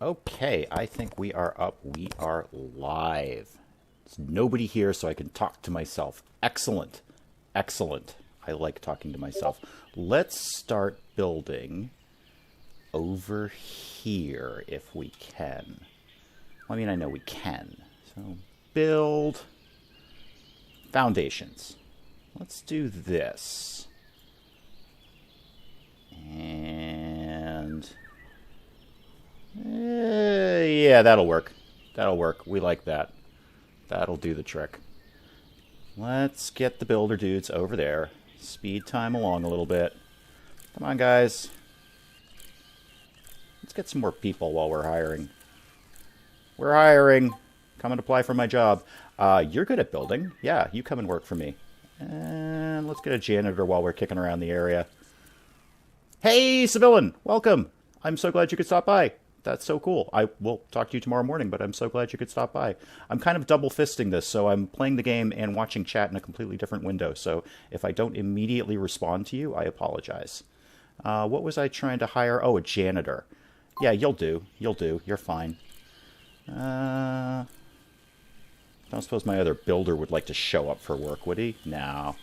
Okay, I think we are up. We are live. There's nobody here, so I can talk to myself. Excellent. Excellent. I like talking to myself. Let's start building over here if we can. Well, I mean, I know we can. So, build foundations. Let's do this. And yeah, that'll work. That'll work. We like that. That'll do the trick. Let's get the builder dudes over there. Speed time along a little bit. Come on, guys. Let's get some more people while we're hiring. We're hiring. Come and apply for my job. You're good at building. Yeah, you come and work for me. And let's get a janitor while we're kicking around the area. Hey, civilian. Welcome. I'm so glad you could stop by. That's so cool. I will talk to you tomorrow morning, but I'm so glad you could stop by. I'm kind of double fisting this, so I'm playing the game and watching chat in a completely different window. So if I don't immediately respond to you, I apologize. What was I trying to hire? Oh, a janitor. Yeah, you'll do. You'll do. You're fine. I don't suppose my other builder would like to show up for work, would he? No.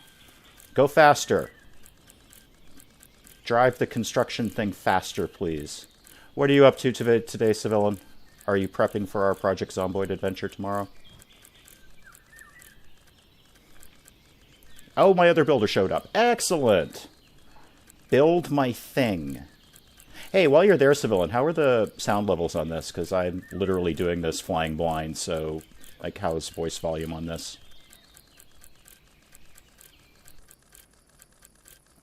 Go faster. Drive the construction thing faster, please. What are you up to today, civilian? Are you prepping for our Project Zomboid adventure tomorrow? Oh, my other builder showed up. Excellent! Build my thing. Hey, while you're there, civilian, how are the sound levels on this? Because I'm literally doing this flying blind, so, like, how's voice volume on this?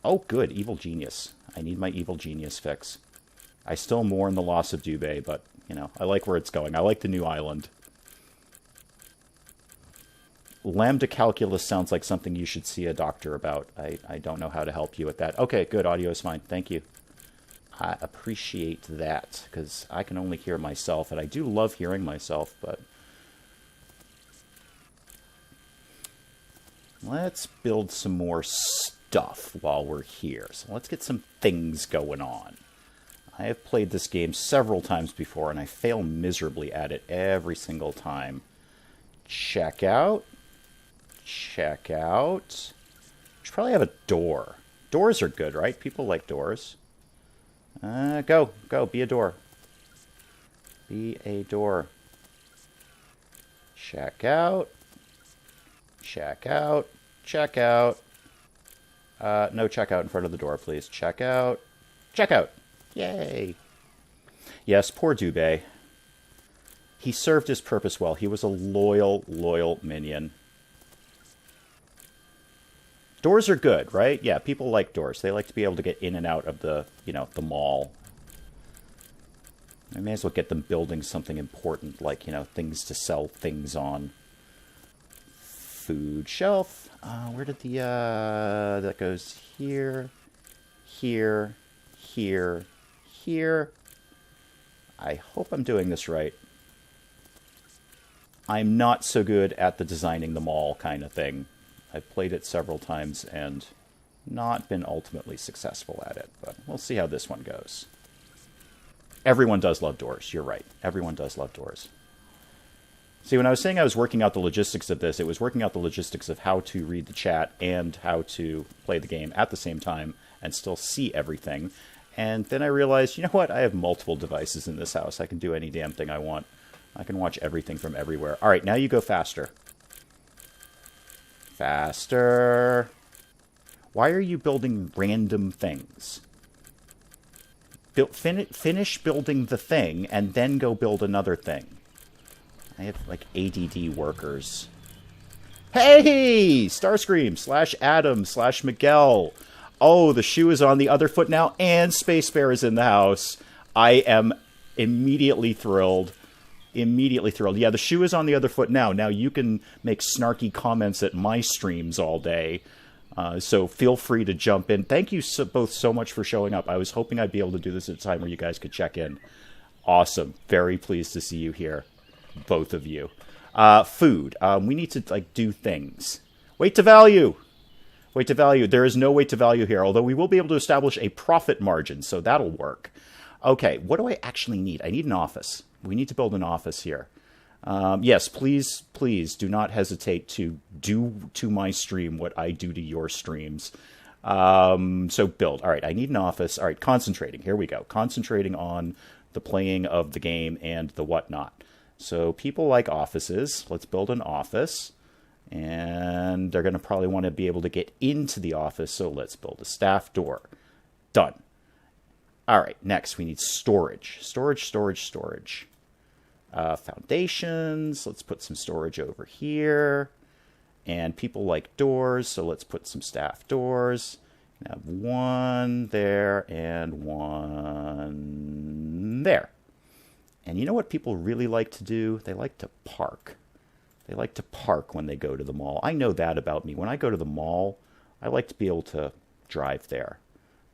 Oh, good. Evil Genius. I need my Evil Genius fix. I still mourn the loss of Dubé, but, you know, I like where it's going. I like the new island. Lambda calculus sounds like something you should see a doctor about. I don't know how to help you with that. Okay, good. Audio is fine. Thank you. I appreciate that, because I can only hear myself, and I do love hearing myself, but... Let's build some more stuff while we're here. So let's get some things going on. I have played this game several times before, and I fail miserably at it every single time. Check out. Check out. We should probably have a door. Doors are good, right? People like doors. Go. Go. Be a door. Be a door. Check out. Check out. Check out. No checkout in front of the door, please. Check out. Check out. Yay! Yes, poor Dubé. He served his purpose well. He was a loyal, loyal minion. Doors are good, right? Yeah, people like doors. They like to be able to get in and out of the, you know, the mall. I may as well get them building something important, like, you know, things to sell things on. Food shelf. Where did the, that goes here, here, here, here. I hope I'm doing this right. I'm not so good at the designing the mall kind of thing. I've played it several times and not been ultimately successful at it, but we'll see how this one goes. Everyone does love doors. You're right. Everyone does love doors. See, when I was saying I was working out the logistics of this, it was working out the logistics of how to read the chat and how to play the game at the same time and still see everything. And then I realized, you know what? I have multiple devices in this house. I can do any damn thing I want. I can watch everything from everywhere. All right, now you go faster. Faster. Why are you building random things? Finish building the thing and then go build another thing. I have, like, ADD workers. Hey! Starscream / Adam / Miguel. Oh, the shoe is on the other foot now, and Space Bear is in the house. I am immediately thrilled. Immediately thrilled. Yeah, the shoe is on the other foot now. Now you can make snarky comments at my streams all day. So feel free to jump in. Thank you both so much for showing up. I was hoping I'd be able to do this at a time where you guys could check in. Awesome. Very pleased to see you here. Both of you. Food. We need to, like, do things. Weight to value. Weight to value. There is no weight to value here, although we will be able to establish a profit margin, so that'll work. Okay, what do I actually need? I need an office. We need to build an office here. Yes, please do not hesitate to do to my stream what I do to your streams. So build. All right, I need an office. All right, concentrating. Here we go. Concentrating on the playing of the game and the whatnot. So people like offices. Let's build an office. And they're going to probably want to be able to get into the office, so let's build a staff door. Done. All right, next we need storage. Storage. Foundations. Let's put some storage over here. And people like doors, so let's put some staff doors. I have one there and one there. And you know what people really like to do? They like to park. They like to park when they go to the mall. I know that about me. When I go to the mall, I like to be able to drive there.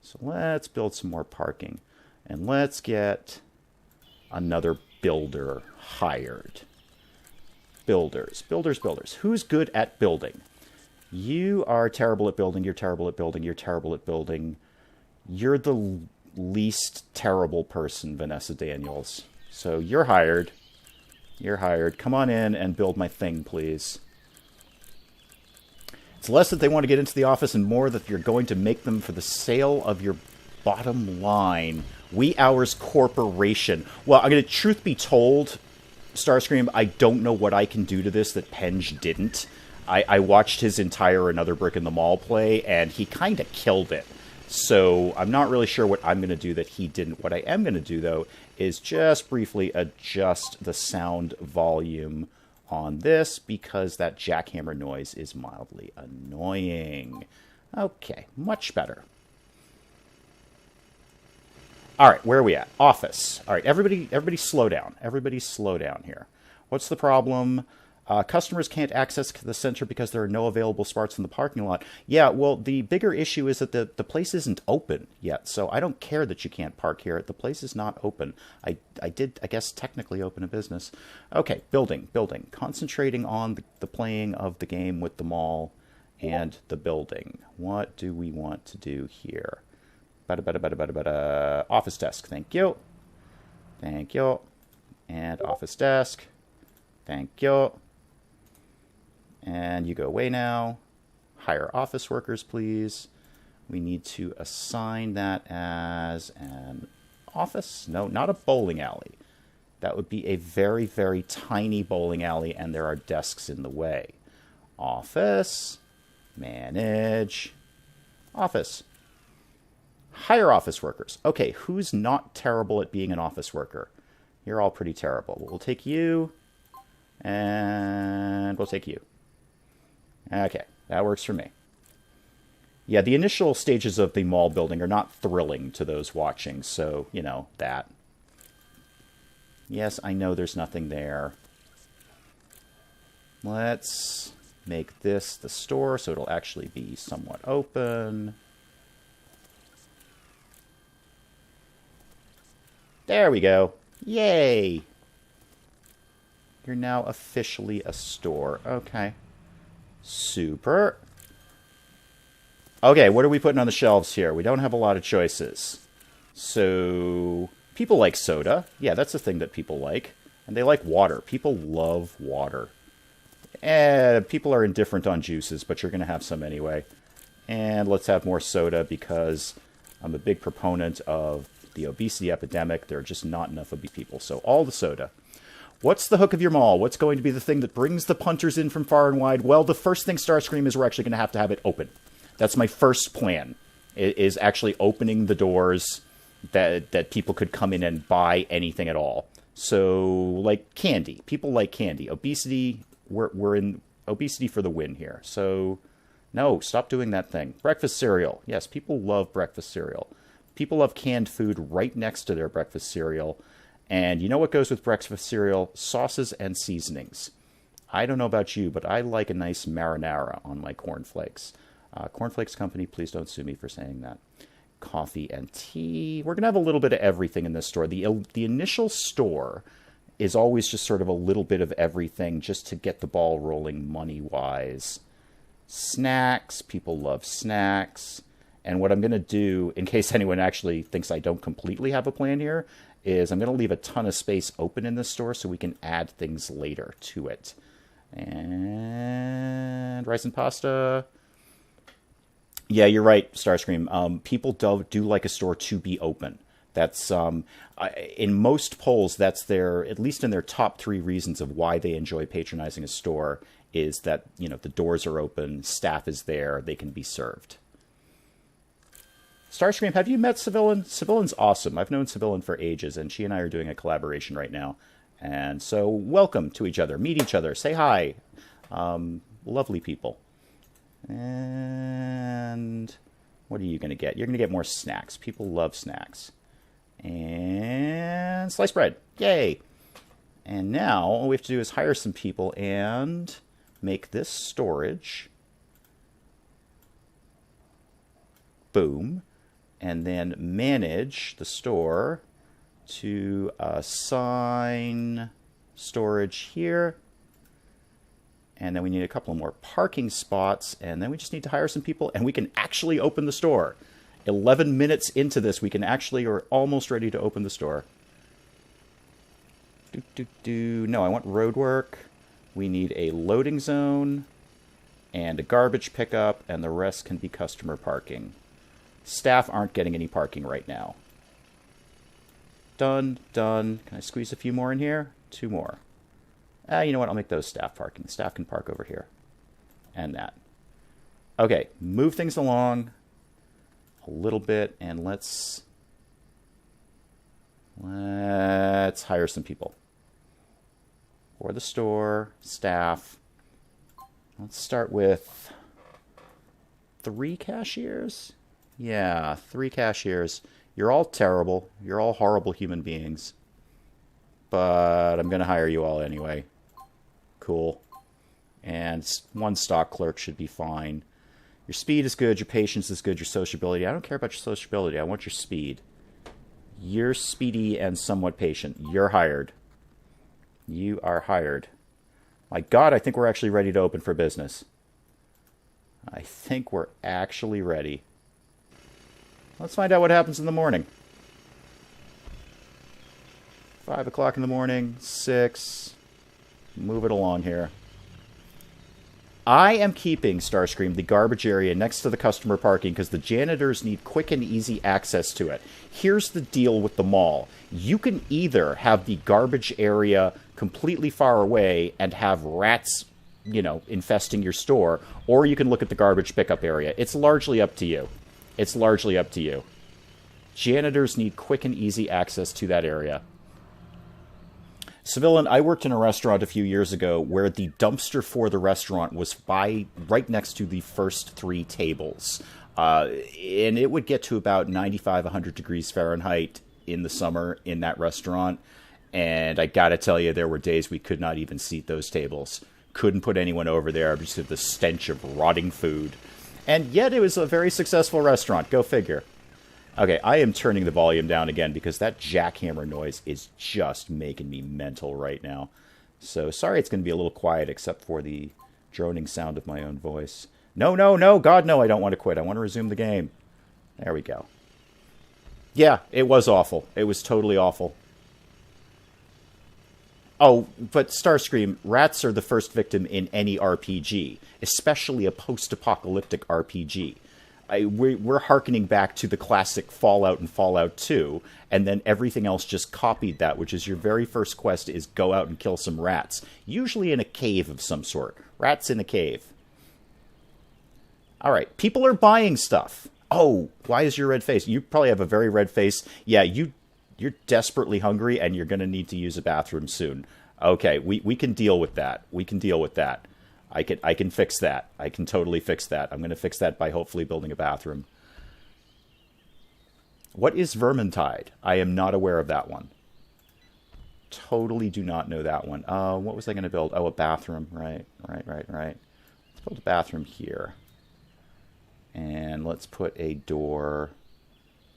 So let's build some more parking. And let's get another builder hired. Builders. Who's good at building? You are terrible at building. You're terrible at building. You're terrible at building. You're the least terrible person, Vanessa Daniels. So you're hired. You're hired. Come on in and build my thing, please. It's less that they want to get into the office and more that you're going to make them for the sale of your bottom line. Wee Hours Corporation. Well, I'm going to, truth be told, Starscream, I don't know what I can do to this that Penge didn't. I watched his entire Another Brick in the Mall play, and he kind of killed it. So I'm not really sure what I'm going to do that he didn't. What I am going to do, though, is just briefly adjust the sound volume on this because that jackhammer noise is mildly annoying. Okay, much better. All right, where are we at? Office. All right, everybody slow down. Everybody slow down here. What's the problem? Customers can't access the center because there are no available spots in the parking lot. Yeah, well, the bigger issue is that the place isn't open yet, so I don't care that you can't park here. The place is not open. I did, I guess, technically open a business. Okay, building. Concentrating on the playing of the game with the mall and the building. What do we want to do here? Office desk, thank you. Thank you. And office desk. Thank you. And you go away now. Hire office workers, please. We need to assign that as an office. No, not a bowling alley. That would be a very, very tiny bowling alley, and there are desks in the way. Office. Manage. Office. Hire office workers. Okay, who's not terrible at being an office worker? You're all pretty terrible. We'll take you. And we'll take you. Okay, that works for me. Yeah, the initial stages of the mall building are not thrilling to those watching, so, you know, that. Yes, I know there's nothing there. Let's make this the store so it'll actually be somewhat open. There we go. Yay! You're now officially a store. Okay. Super. Okay, what are we putting on the shelves here? We don't have a lot of choices. So, people like soda. Yeah, that's a thing that people like. And they like water. People love water. People are indifferent on juices, but you're going to have some anyway. And let's have more soda because I'm a big proponent of the obesity epidemic. There are just not enough obese people. So all the soda. What's the hook of your mall? What's going to be the thing that brings the punters in from far and wide? Well, the first thing Starscream is we're actually going to have it open. That's my first plan, is actually opening the doors that people could come in and buy anything at all. So, like candy. People like candy. Obesity, we're in obesity for the win here. So, no, stop doing that thing. Breakfast cereal. Yes, people love breakfast cereal. People love canned food right next to their breakfast cereal. And you know what goes with breakfast cereal? Sauces and seasonings. I don't know about you, but I like a nice marinara on my cornflakes. Cornflakes Company, please don't sue me for saying that. Coffee and tea. We're going to have a little bit of everything in this store. The initial store is always just sort of a little bit of everything just to get the ball rolling money-wise. Snacks. People love snacks. And what I'm going to do, in case anyone actually thinks I don't completely have a plan here, is I'm going to leave a ton of space open in this store so we can add things later to it. And rice and pasta. Yeah, you're right, Starscream. People do like a store to be open. That's in most polls, that's at least in their top 3 reasons of why they enjoy patronizing a store is that, you know, the doors are open, staff is there, they can be served. Starscream, have you met Civilian? Civilian's awesome. I've known Civilian for ages, and she and I are doing a collaboration right now. And so welcome to each other. Meet each other. Say hi. Lovely people. And what are you going to get? You're going to get more snacks. People love snacks. And sliced bread. Yay. And now all we have to do is hire some people and make this storage. Boom. And then manage the store to assign storage here. And then we need a couple more parking spots. And then we just need to hire some people. And we can actually open the store. 11 minutes into this, we can actually, are almost ready to open the store. No, I want road work. We need a loading zone and a garbage pickup, and the rest can be customer parking. Staff aren't getting any parking right now. Done, done. Can I squeeze a few more in here? 2 more. You know what? I'll make those staff parking. The staff can park over here. And that. Okay, move things along a little bit, and let's hire some people. For the store, staff. Let's start with 3 cashiers. Yeah, 3 cashiers. You're all terrible. You're all horrible human beings. But I'm going to hire you all anyway. Cool. And 1 stock clerk should be fine. Your speed is good. Your patience is good. Your sociability. I don't care about your sociability. I want your speed. You're speedy and somewhat patient. You're hired. You are hired. My God, I think we're actually ready to open for business. I think we're actually ready. Let's find out what happens in the morning. 5 o'clock in the morning, 6. Move it along here. I am keeping, Starscream, the garbage area next to the customer parking because the janitors need quick and easy access to it. Here's the deal with the mall. You can either have the garbage area completely far away and have rats, you know, infesting your store, or you can look at the garbage pickup area. It's largely up to you. It's largely up to you. Janitors need quick and easy access to that area. Civilian, I worked in a restaurant a few years ago where the dumpster for the restaurant was right next to the first 3 tables. And it would get to about 95, 100 degrees Fahrenheit in the summer in that restaurant. And I gotta tell you, there were days we could not even seat those tables. Couldn't put anyone over there because of the stench of rotting food. And yet it was a very successful restaurant. Go figure. Okay, I am turning the volume down again because that jackhammer noise is just making me mental right now. So sorry it's going to be a little quiet except for the droning sound of my own voice. No, no, no, God, no, I don't want to quit. I want to resume the game. There we go. Yeah, it was awful. It was totally awful. Oh, but Starscream, rats are the first victim in any RPG, especially a post-apocalyptic RPG. We're hearkening back to the classic Fallout and Fallout 2, and then everything else just copied that, which is your very first quest is go out and kill some rats. Usually in a cave of some sort. Rats in a cave. Alright, people are buying stuff. Oh, why is your red face? You probably have a very red face. Yeah, you're desperately hungry, and you're going to need to use a bathroom soon. Okay, we can deal with that. We can deal with that. I can fix that. I can totally fix that. I'm going to fix that by hopefully building a bathroom. What is Vermintide? I am not aware of that one. Totally do not know that one. What was I going to build? Oh, a bathroom. Right. Let's build a bathroom here. And let's put a door.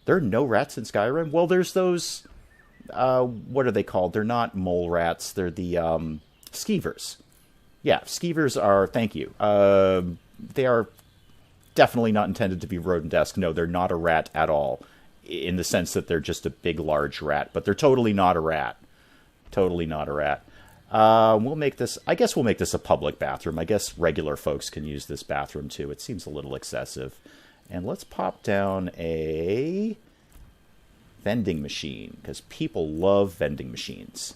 There are no rats in Skyrim? Well, there's those... what are they called? They're not mole rats. They're the skeevers. Yeah, skeevers are, thank you. They are definitely not intended to be rodent-esque. No, they're not a rat at all. in the sense that they're just a big, large rat. But they're totally not a rat. Totally not a rat. We'll make this... I guess we'll make this a public bathroom. I guess regular folks can use this bathroom, too. It seems a little excessive. And let's pop down a vending machine, because people love vending machines.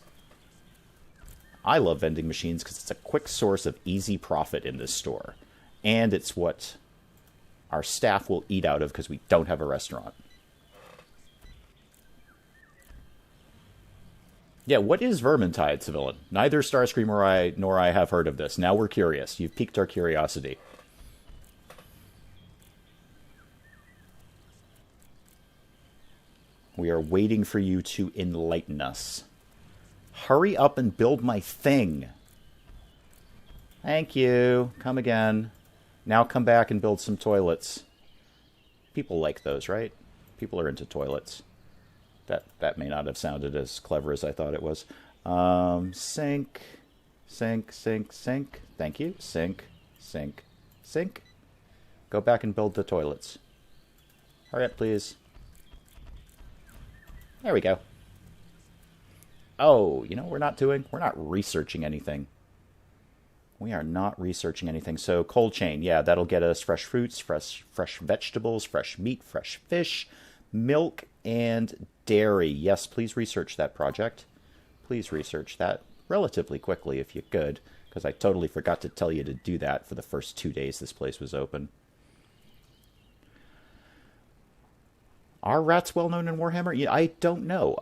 I love vending machines because it's a quick source of easy profit in this store. And it's what our staff will eat out of because we don't have a restaurant. Yeah, what is Vermintide, Civilian? Neither Starscream nor I have heard of this. Now we're curious. You've piqued our curiosity. We are waiting for you to enlighten us. Hurry up and build my thing. Thank you. Come again. Now come back and build some toilets. People like those, right? People are into toilets. That may not have sounded as clever as I thought it was. Sink. Sink, sink, sink. Thank you. Sink, sink, sink. Go back and build the toilets. Hurry up, please. There we go. Oh, you know what we're not doing? We're not researching anything. We are not researching anything. So cold chain, yeah, that'll get us fresh fruits, fresh vegetables, fresh meat, fresh fish, milk, and dairy. Yes, please research that project. Please research that relatively quickly if you could, because I totally forgot to tell you to do that for the first 2 days this place was open. Are rats well known in Warhammer? Yeah, I don't know.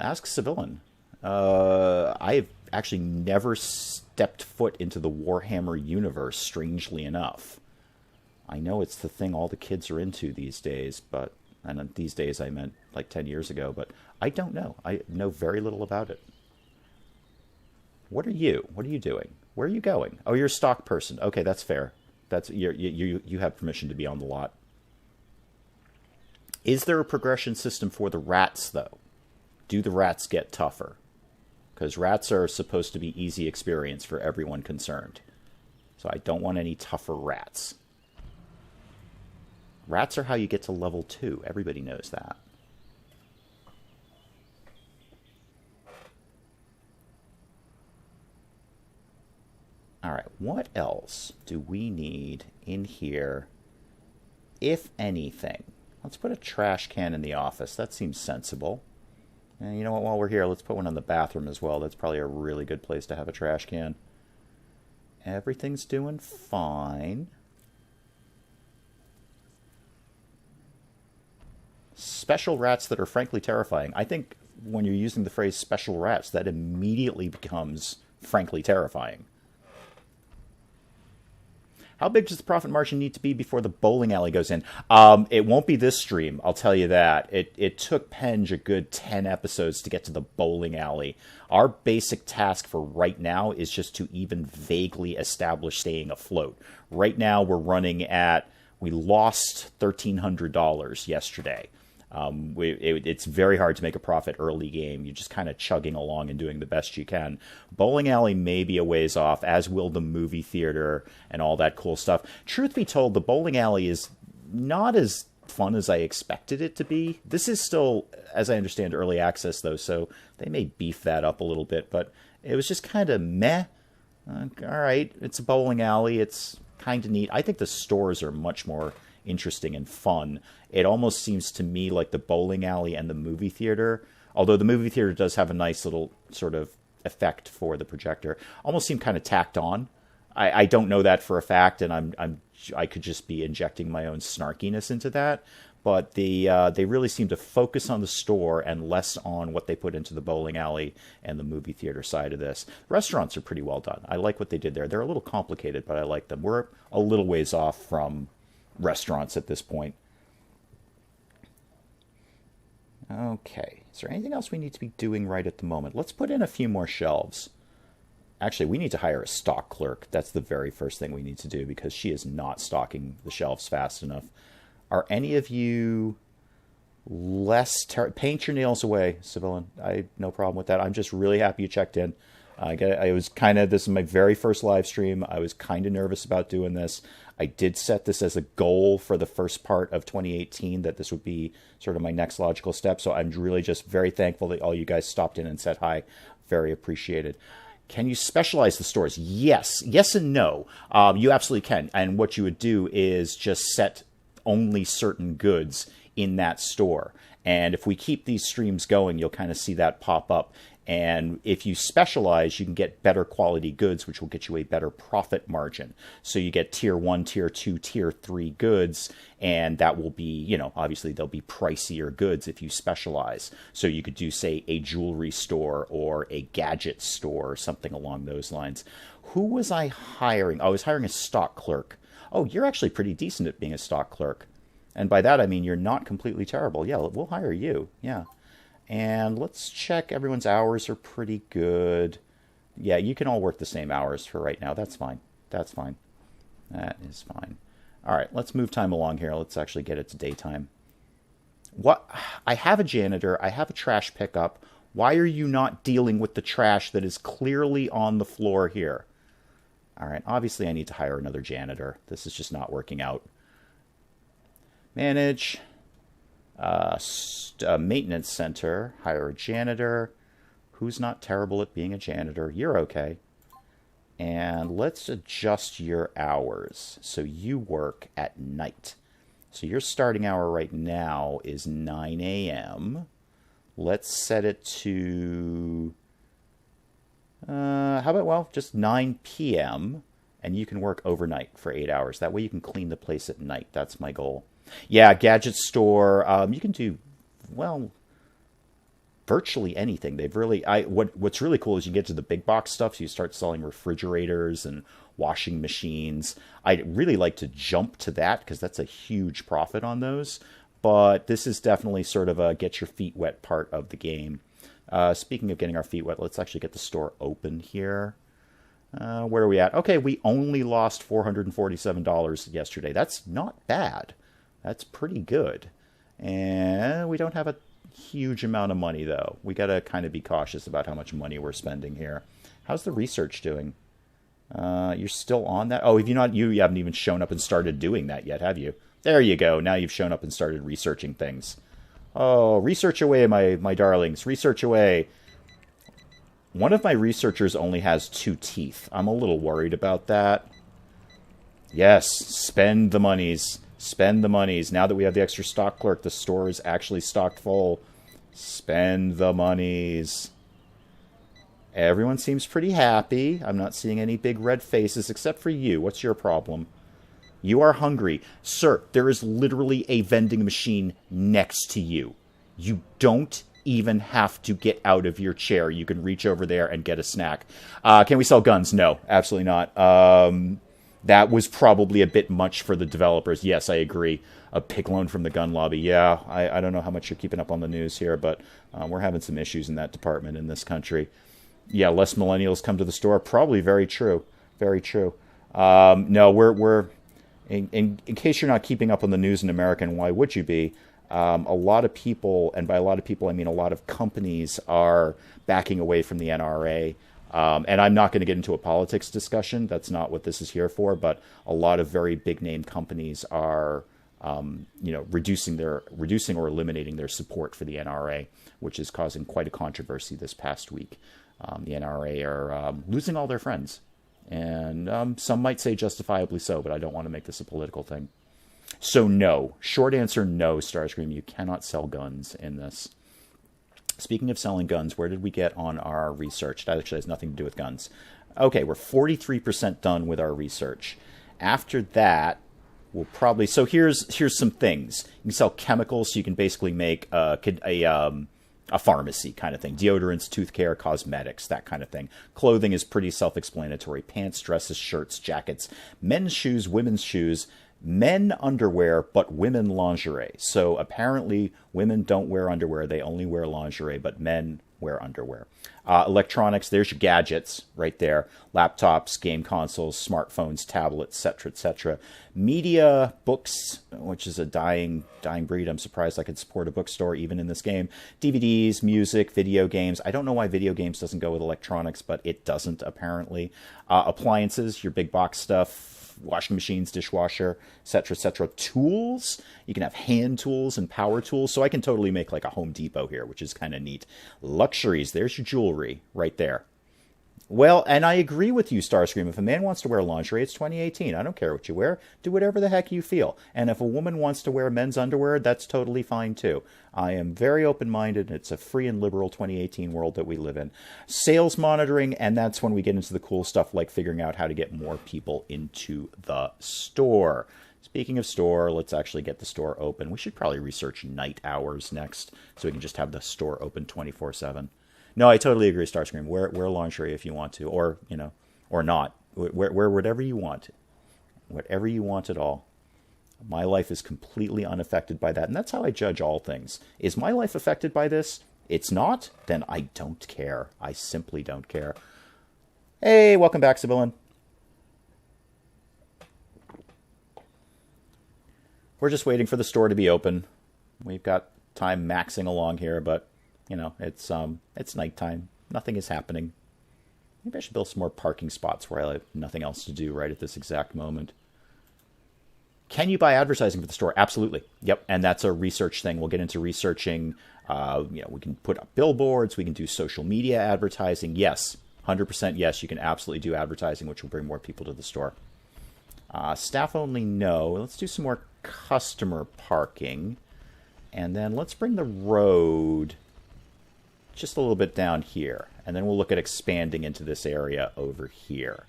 Ask Civilian. I've actually never stepped foot into the Warhammer universe, strangely enough. I know it's the thing all the kids are into these days, and these days I meant like 10 years ago, but I don't know. I know very little about it. What are you? What are you doing? Where are you going? Oh, you're a stock person. Okay, that's fair. You have permission to be on the lot. Is there a progression system for the rats, though? Do the rats get tougher? Because rats are supposed to be easy experience for everyone concerned. So I don't want any tougher rats. Rats are how you get to level 2. Everybody knows that. Alright, what else do we need in here, if anything? Let's put a trash can in the office. That seems sensible. And you know what, while we're here, let's put one in the bathroom as well. That's probably a really good place to have a trash can. Everything's doing fine. Special rats that are frankly terrifying. I think when you're using the phrase special rats, that immediately becomes frankly terrifying. How big does the profit margin need to be before the bowling alley goes in? It won't be this stream, I'll tell you that. It took Penge a good 10 episodes to get to the bowling alley. Our basic task for right now is just to even vaguely establish staying afloat. Right now we're running at... We lost $1,300 yesterday. It's very hard to make a profit early game. You're just kind of chugging along and doing the best you can. Bowling alley may be a ways off, as will the movie theater and all that cool stuff. Truth be told, the bowling alley is not as fun as I expected it to be. This is still, as I understand, early access, though, so they may beef that up a little bit, but it was just kind of meh. All right, it's a bowling alley. It's kind of neat. I think the stores are much more interesting and fun. It almost seems to me like the bowling alley and the movie theater, although the movie theater does have a nice little sort of effect for the projector, almost seem kind of tacked on. I don't know that for a fact, and I could just be injecting my own snarkiness into that. But they really seem to focus on the store and less on what they put into the bowling alley and the movie theater side of this. Restaurants are pretty well done. I like what they did there. They're a little complicated, but I like them. We're a little ways off from restaurants at this point. Okay, is there anything else we need to be doing right at the moment? Let's put in a few more shelves. Actually, we need to hire a stock clerk. That's the very first thing we need to do, because she is not stocking the shelves fast enough. Are any of you less... Paint your nails away, Civilian. I have no problem with that. I'm just really happy you checked in. This is my very first live stream. I was kind of nervous about doing this. I did set this as a goal for the first part of 2018, that this would be sort of my next logical step. So I'm really just very thankful that all you guys stopped in and said hi. Very appreciated. Can you specialize the stores? Yes. Yes and no. You absolutely can. And what you would do is just set only certain goods in that store. And if we keep these streams going, you'll kind of see that pop up. And if you specialize, you can get better quality goods, which will get you a better profit margin. So you get tier 1, tier 2, tier 3 goods, and that will be, you know, obviously they'll be pricier goods if you specialize. So you could do, say, a jewelry store or a gadget store or something along those lines. Who was I hiring? I was hiring a stock clerk. Oh, you're actually pretty decent at being a stock clerk. And by that, I mean you're not completely terrible. Yeah, we'll hire you. Yeah. And let's check. Everyone's hours are pretty good. Yeah, you can all work the same hours for right now. That's fine. That's fine. That is fine. All right, let's move time along here. Let's actually get it to daytime. What? I have a janitor. I have a trash pickup. Why are you not dealing with the trash that is clearly on the floor here? All right, obviously I need to hire another janitor. This is just not working out. Manage. Maintenance center, hire a janitor. Who's not terrible at being a janitor? You're okay. And let's adjust your hours. So you work at night. So your starting hour right now is 9 a.m. Let's set it to, how about, well, just 9 p.m. And you can work overnight for 8 hours. That way you can clean the place at night. That's my goal. Yeah, gadget store. You can do, well, virtually anything. They've really, what's really cool is you get to the big box stuff. So you start selling refrigerators and washing machines. I'd really like to jump to that because that's a huge profit on those. But this is definitely sort of a get your feet wet part of the game. Speaking of getting our feet wet, let's actually get the store open here. Where are we at? Okay, we only lost $447 yesterday. That's not bad. That's pretty good. And we don't have a huge amount of money, though. We got to kind of be cautious about how much money we're spending here. How's the research doing? You're still on that? Oh, you haven't even shown up and started doing that yet, have you? There you go. Now you've shown up and started researching things. Oh, research away, my darlings. Research away. One of my researchers only has 2 teeth. I'm a little worried about that. Yes, spend the monies. Spend the monies. Now that we have the extra stock clerk, the store is actually stocked full. Spend the monies. Everyone seems pretty happy. I'm not seeing any big red faces except for you. What's your problem? You are hungry. Sir, there is literally a vending machine next to you. You don't even have to get out of your chair. You can reach over there and get a snack. Can we sell guns? No, absolutely not. That was probably a bit much for the developers. Yes, I agree. A pick loan from the gun lobby. Yeah, I don't know how much you're keeping up on the news here, but we're having some issues in that department in this country. Yeah, less millennials come to the store. Probably very true. Very true. No, we're in case you're not keeping up on the news in America, and why would you be? A lot of people, and by a lot of people I mean a lot of companies, are backing away from the NRA. And I'm not going to get into a politics discussion. That's not what this is here for. But a lot of very big name companies are, reducing or eliminating their support for the NRA, which is causing quite a controversy this past week. The NRA are losing all their friends, and some might say justifiably so. But I don't want to make this a political thing. So no, short answer, no, Starscream. You cannot sell guns in this. Speaking of selling guns, where did we get on our research? That actually has nothing to do with guns. Okay, we're 43% done with our research. After that, we'll probably... So here's some things. You can sell chemicals, so you can basically make a pharmacy kind of thing. Deodorants, tooth care, cosmetics, that kind of thing. Clothing is pretty self-explanatory. Pants, dresses, shirts, jackets, men's shoes, women's shoes, men underwear, but women lingerie. So apparently women don't wear underwear. They only wear lingerie, but men wear underwear. Electronics, there's your gadgets right there. Laptops, game consoles, smartphones, tablets, etc., etc. Media, books, which is a dying breed. I'm surprised I could support a bookstore even in this game. DVDs, music, video games. I don't know why video games doesn't go with electronics, but it doesn't apparently. Appliances, your big box stuff. Washing machines, dishwasher, etc., etc. Tools, you can have hand tools and power tools, so I can totally make like a Home Depot here, which is kind of neat. Luxuries, there's your jewelry right there. Well, and I agree with you, Starscream. If a man wants to wear lingerie, it's 2018. I don't care what you wear. Do whatever the heck you feel. And if a woman wants to wear men's underwear, that's totally fine too. I am very open-minded. It's a free and liberal 2018 world that we live in. Sales monitoring, and that's when we get into the cool stuff like figuring out how to get more people into the store. Speaking of store, let's actually get the store open. We should probably research night hours next so we can just have the store open 24/7. No, I totally agree, Starscream. Wear lingerie if you want to, or, you know, or not. Wear whatever you want. Whatever you want at all. My life is completely unaffected by that, and that's how I judge all things. Is my life affected by this? It's not? Then I don't care. I simply don't care. Hey, welcome back, Sibyllin. We're just waiting for the store to be open. We've got time maxing along here, but... you know, it's nighttime. Nothing is happening. Maybe I should build some more parking spots where I have nothing else to do right at this exact moment. Can you buy advertising for the store? Absolutely. Yep, and that's a research thing. We'll get into researching. We can put up billboards. We can do social media advertising. Yes, 100% yes, you can absolutely do advertising, which will bring more people to the store. Staff only, no. Let's do some more customer parking. And then let's bring the road... just a little bit down here. And then we'll look at expanding into this area over here.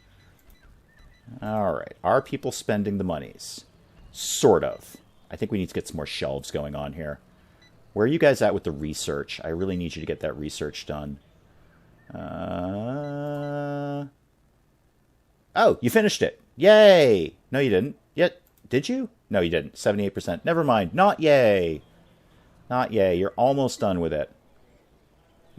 All right. Are people spending the monies? Sort of. I think we need to get some more shelves going on here. Where are you guys at with the research? I really need you to get that research done. Oh, you finished it. Yay! No, you didn't. Yet, did you? No, you didn't. 78%. Never mind. Not yay. Not yay. You're almost done with it.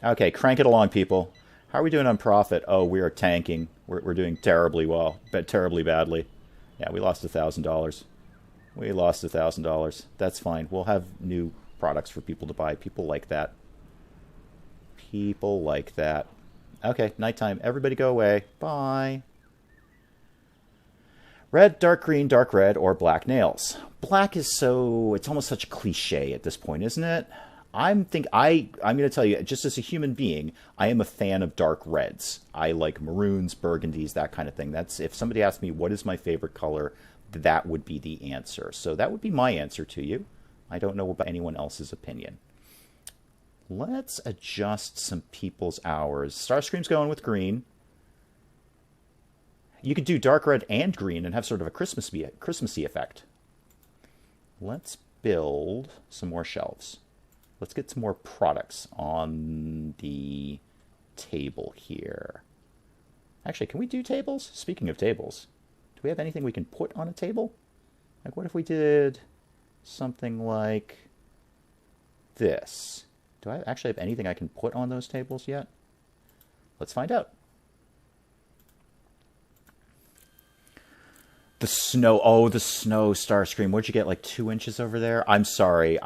Okay, crank it along, people. How are we doing on profit? Oh, we are tanking. We're doing terribly well, but terribly badly. Yeah, we lost $1,000. We lost $1,000. That's fine. We'll have new products for people to buy. People like that. People like that. Okay, nighttime. Everybody go away. Bye. Red, dark green, dark red, or black nails. Black is so... it's almost such a cliche at this point, isn't it? I'm going to tell you, just as a human being, I am a fan of dark reds. I like maroons, burgundies, that kind of thing. That's, if somebody asked me what is my favorite color, that would be the answer. So that would be my answer to you. I don't know about anyone else's opinion. Let's adjust some people's hours. Starscream's going with green. You could do dark red and green and have sort of a Christmassy effect. Let's build some more shelves. Let's get some more products on the table here. Actually, can we do tables? Speaking of tables, do we have anything we can put on a table? Like, what if we did something like this? Do I actually have anything I can put on those tables yet? Let's find out. The snow. Oh, the snow, Starscream. What'd you get, like 2 inches over there? I'm sorry.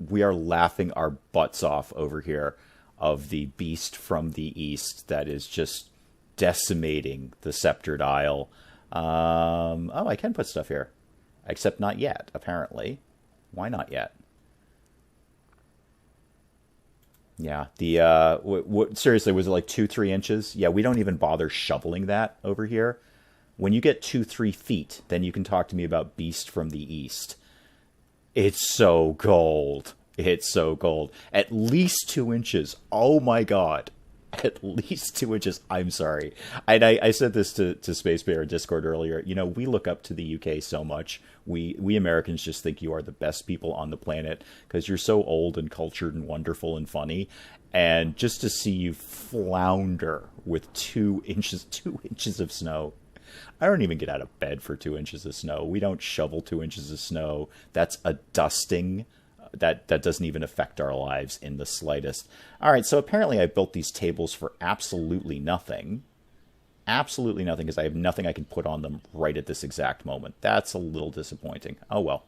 We are laughing our butts off over here of the beast from the east that is just decimating the Sceptered Isle. Oh, I can put stuff here. Except not yet, apparently. Why not yet? Yeah, seriously, was it like 2-3 inches? Yeah, we don't even bother shoveling that over here. When you get 2-3 feet, then you can talk to me about beast from the east. It's so cold. It's so cold. At least 2 inches. Oh my god. At least 2 inches. I'm sorry. And I said this to Space Bear in Discord earlier. You know, we look up to the UK so much. We Americans just think you are the best people on the planet because you're so old and cultured and wonderful and funny. And just to see you flounder with 2 inches of snow. I don't even get out of bed for 2 inches of snow. We don't shovel 2 inches of snow. That's a dusting that doesn't even affect our lives in the slightest. All right, so apparently I built these tables for absolutely nothing. Absolutely nothing, because I have nothing I can put on them right at this exact moment. That's a little disappointing. Oh, well.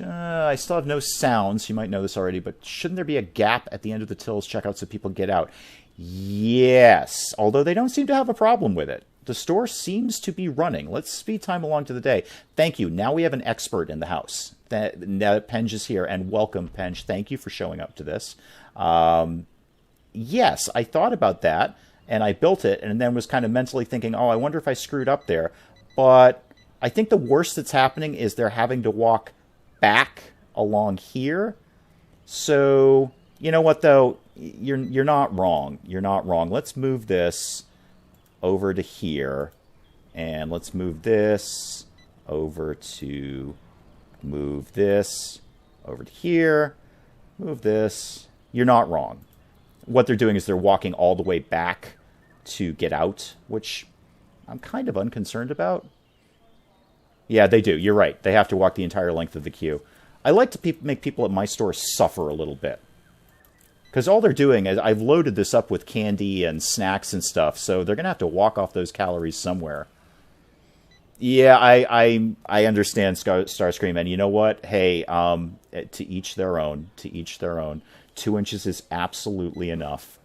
I still have no sounds. You might know this already, but shouldn't there be a gap at the end of the tills checkout so people get out? Yes, although they don't seem to have a problem with it. The store seems to be running. Let's speed time along to the day. Thank you. Now we have an expert in the house. Now Penge is here, and welcome, Penge. Thank you for showing up to this. Yes, I thought about that, and I built it, and then was kind of mentally thinking, oh, I wonder if I screwed up there. But I think the worst that's happening is they're having to walk back along here. So, you know what, though? You're not wrong. You're not wrong. Let's move this over to here, and let's move this over to move this over to here. Move this. You're not wrong. What they're doing is they're walking all the way back to get out, which I'm kind of unconcerned about. Yeah, they do. You're right. They have to walk the entire length of the queue. I like to make people at my store suffer a little bit. Because all they're doing is, I've loaded this up with candy and snacks and stuff, so they're going to have to walk off those calories somewhere. Yeah, I understand Starscream, and you know what? Hey, to each their own. To each their own. 2 inches is absolutely enough.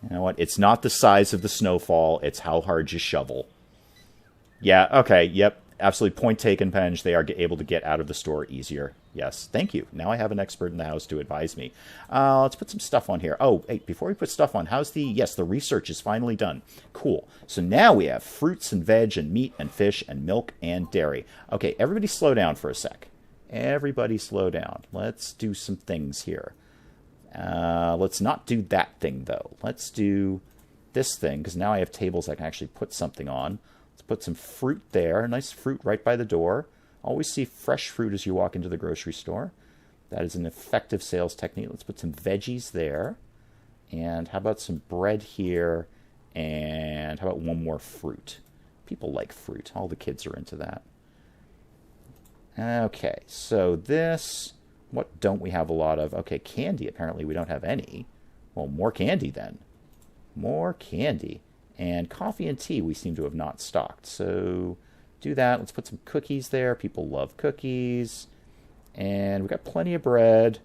You know what? It's not the size of the snowfall, it's how hard you shovel. Yeah, okay, yep. Absolutely, point taken, Penge. They are able to get out of the store easier. Yes, thank you. Now I have an expert in the house to advise me. Let's put some stuff on here. Oh, hey, before we put stuff on, how's the... Yes, the research is finally done. Cool. So now we have fruits and veg and meat and fish and milk and dairy. Okay, everybody slow down for a sec. Everybody slow down. Let's do some things here. Let's not do that thing, though. Let's do this thing, because now I have tables I can actually put something on. Put some fruit there. Nice fruit right by the door. Always see fresh fruit as you walk into the grocery store. That is an effective sales technique. Let's put some veggies there. And how about some bread here? And how about one more fruit? People like fruit. All the kids are into that. Okay, so this... What don't we have a lot of? Okay, candy. Apparently we don't have any. Well, more candy then. More candy. And coffee and tea we seem to have not stocked. So do that. Let's put some cookies there. People love cookies. And we've got plenty of bread.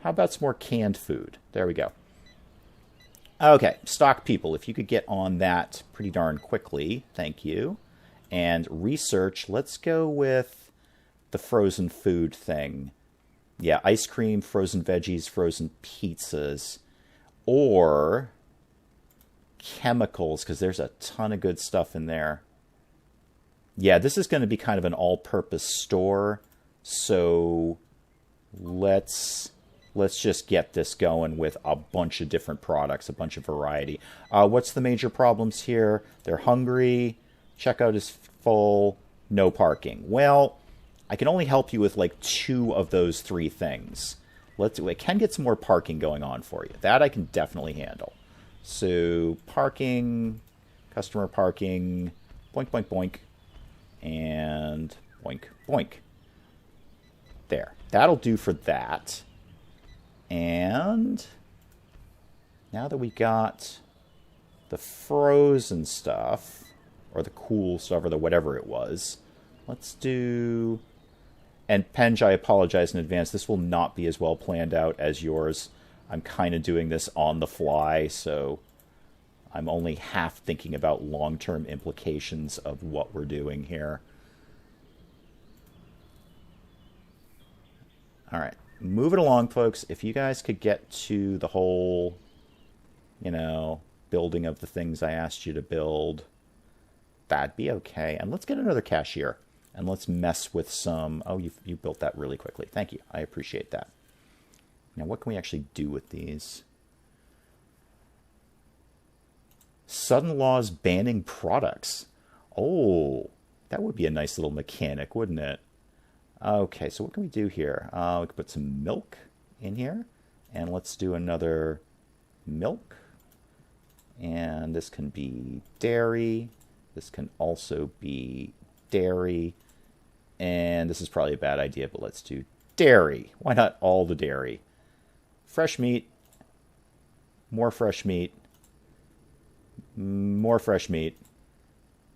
How about some more canned food? There we go. Okay, stock people. If you could get on that pretty darn quickly. Thank you. And research. Let's go with the frozen food thing. Yeah, ice cream, frozen veggies, frozen pizzas. Or... chemicals, because there's a ton of good stuff in there. Yeah, this is going to be kind of an all-purpose store, so let's just get this going with a bunch of different products, a bunch of variety. What's the major problems here? They're hungry, checkout is full, no parking. Well, I can only help you with like 2 of those 3 things. I can get some more parking going on for you. That I can definitely handle. So, parking, customer parking, boink, boink, boink, and boink, boink. There. That'll do for that. And now that we got the frozen stuff, or the cool stuff, or the whatever it was, let's do... And Penge, I apologize in advance. This will not be as well planned out as yours. I'm kind of doing this on the fly, so I'm only half thinking about long-term implications of what we're doing here. All right, move it along, folks. If you guys could get to the whole, building of the things I asked you to build, that'd be okay. And let's get another cashier, and let's mess with some... Oh, you built that really quickly. Thank you. I appreciate that. Now, what can we actually do with these? Sudden laws banning products. Oh, that would be a nice little mechanic, wouldn't it? Okay, so what can we do here? We could put some milk in here. And let's do another milk. And this can be dairy. This can also be dairy. And this is probably a bad idea, but let's do dairy. Why not all the dairy? Fresh meat. More fresh meat. More fresh meat.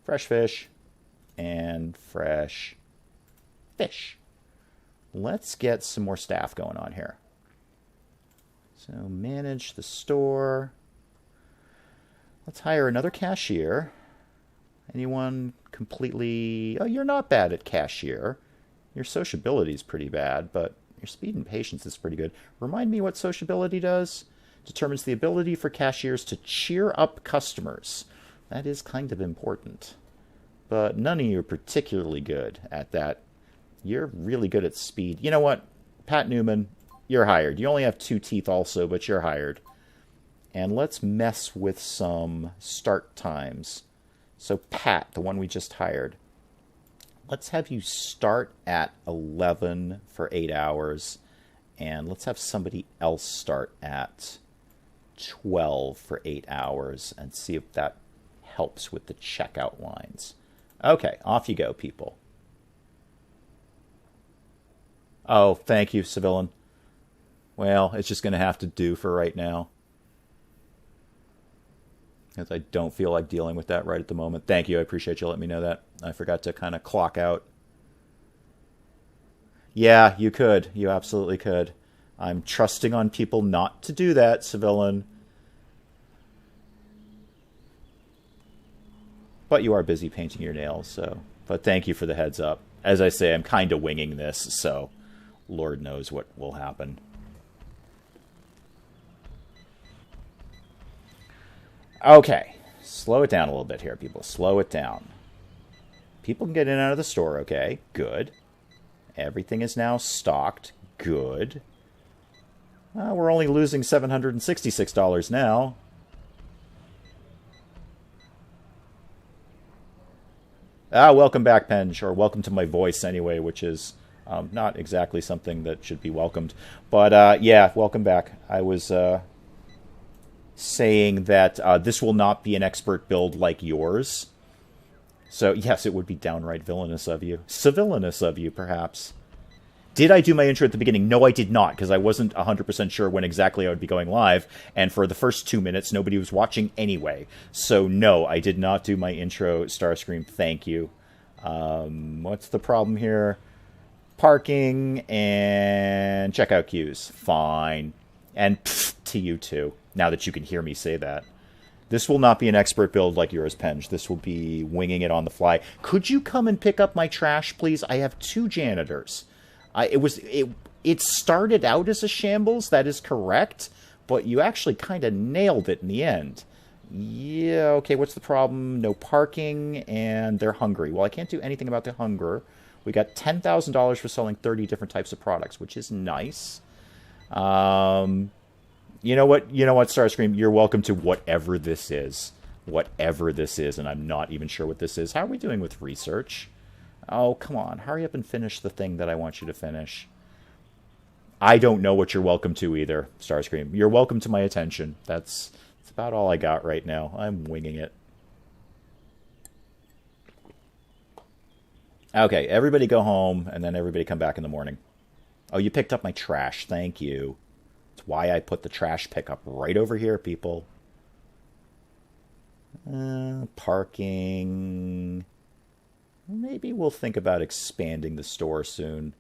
Fresh fish. And fresh fish. Let's get some more staff going on here. So manage the store. Let's hire another cashier. Anyone completely... Oh, you're not bad at cashier. Your sociability is pretty bad, but your speed and patience is pretty good. Remind me what sociability does? Determines the ability for cashiers to cheer up customers. That is kind of important. But none of you are particularly good at that. You're really good at speed. You know what? Pat Newman, you're hired. You only have 2 teeth also, but you're hired. And let's mess with some start times. So Pat, the one we just hired, let's have you start at 11 for 8 hours. And let's have somebody else start at 12 for 8 hours and see if that helps with the checkout lines. Okay, off you go, people. Oh, thank you, civilian. Well, it's just going to have to do for right now. Because I don't feel like dealing with that right at the moment. Thank you, I appreciate you letting me know that. I forgot to kind of clock out. Yeah, you could. You absolutely could. I'm trusting on people not to do that, civilian. But you are busy painting your nails, so... But thank you for the heads up. As I say, I'm kind of winging this, so... Lord knows what will happen. Okay. Slow it down a little bit here, people. Slow it down. People can get in and out of the store, okay. Good. Everything is now stocked. Good. We're only losing $766 now. Welcome back, Penge, or welcome to my voice anyway, which is not exactly something that should be welcomed. But yeah, welcome back. I was saying that this will not be an expert build like yours. So yes, it would be downright villainous of you. Civilinous of you, perhaps. Did I do my intro at the beginning? No, I did not, because I wasn't 100% sure when exactly I would be going live, and for the first 2 minutes, nobody was watching anyway. So no, I did not do my intro, Starscream, thank you. What's the problem here? Parking and checkout queues. Fine. And pfft to you too, now that you can hear me say that. This will not be an expert build like yours, Penge. This will be winging it on the fly. Could you come and pick up my trash, please? I have 2 janitors. It started out as a shambles, that is correct, but you actually kind of nailed it in the end. Yeah, okay, what's the problem? No parking, and they're hungry. Well, I can't do anything about their hunger. We got $10,000 for selling 30 different types of products, which is nice. You know what, Starscream? You're welcome to whatever this is. Whatever this is, and I'm not even sure what this is. How are we doing with research? Oh, come on. Hurry up and finish the thing that I want you to finish. I don't know what you're welcome to either, Starscream. You're welcome to my attention. That's about all I got right now. I'm winging it. Okay, everybody go home, and then everybody come back in the morning. Oh, you picked up my trash. Thank you. That's why I put the trash pickup right over here, people. Parking... Maybe we'll think about expanding the store soon.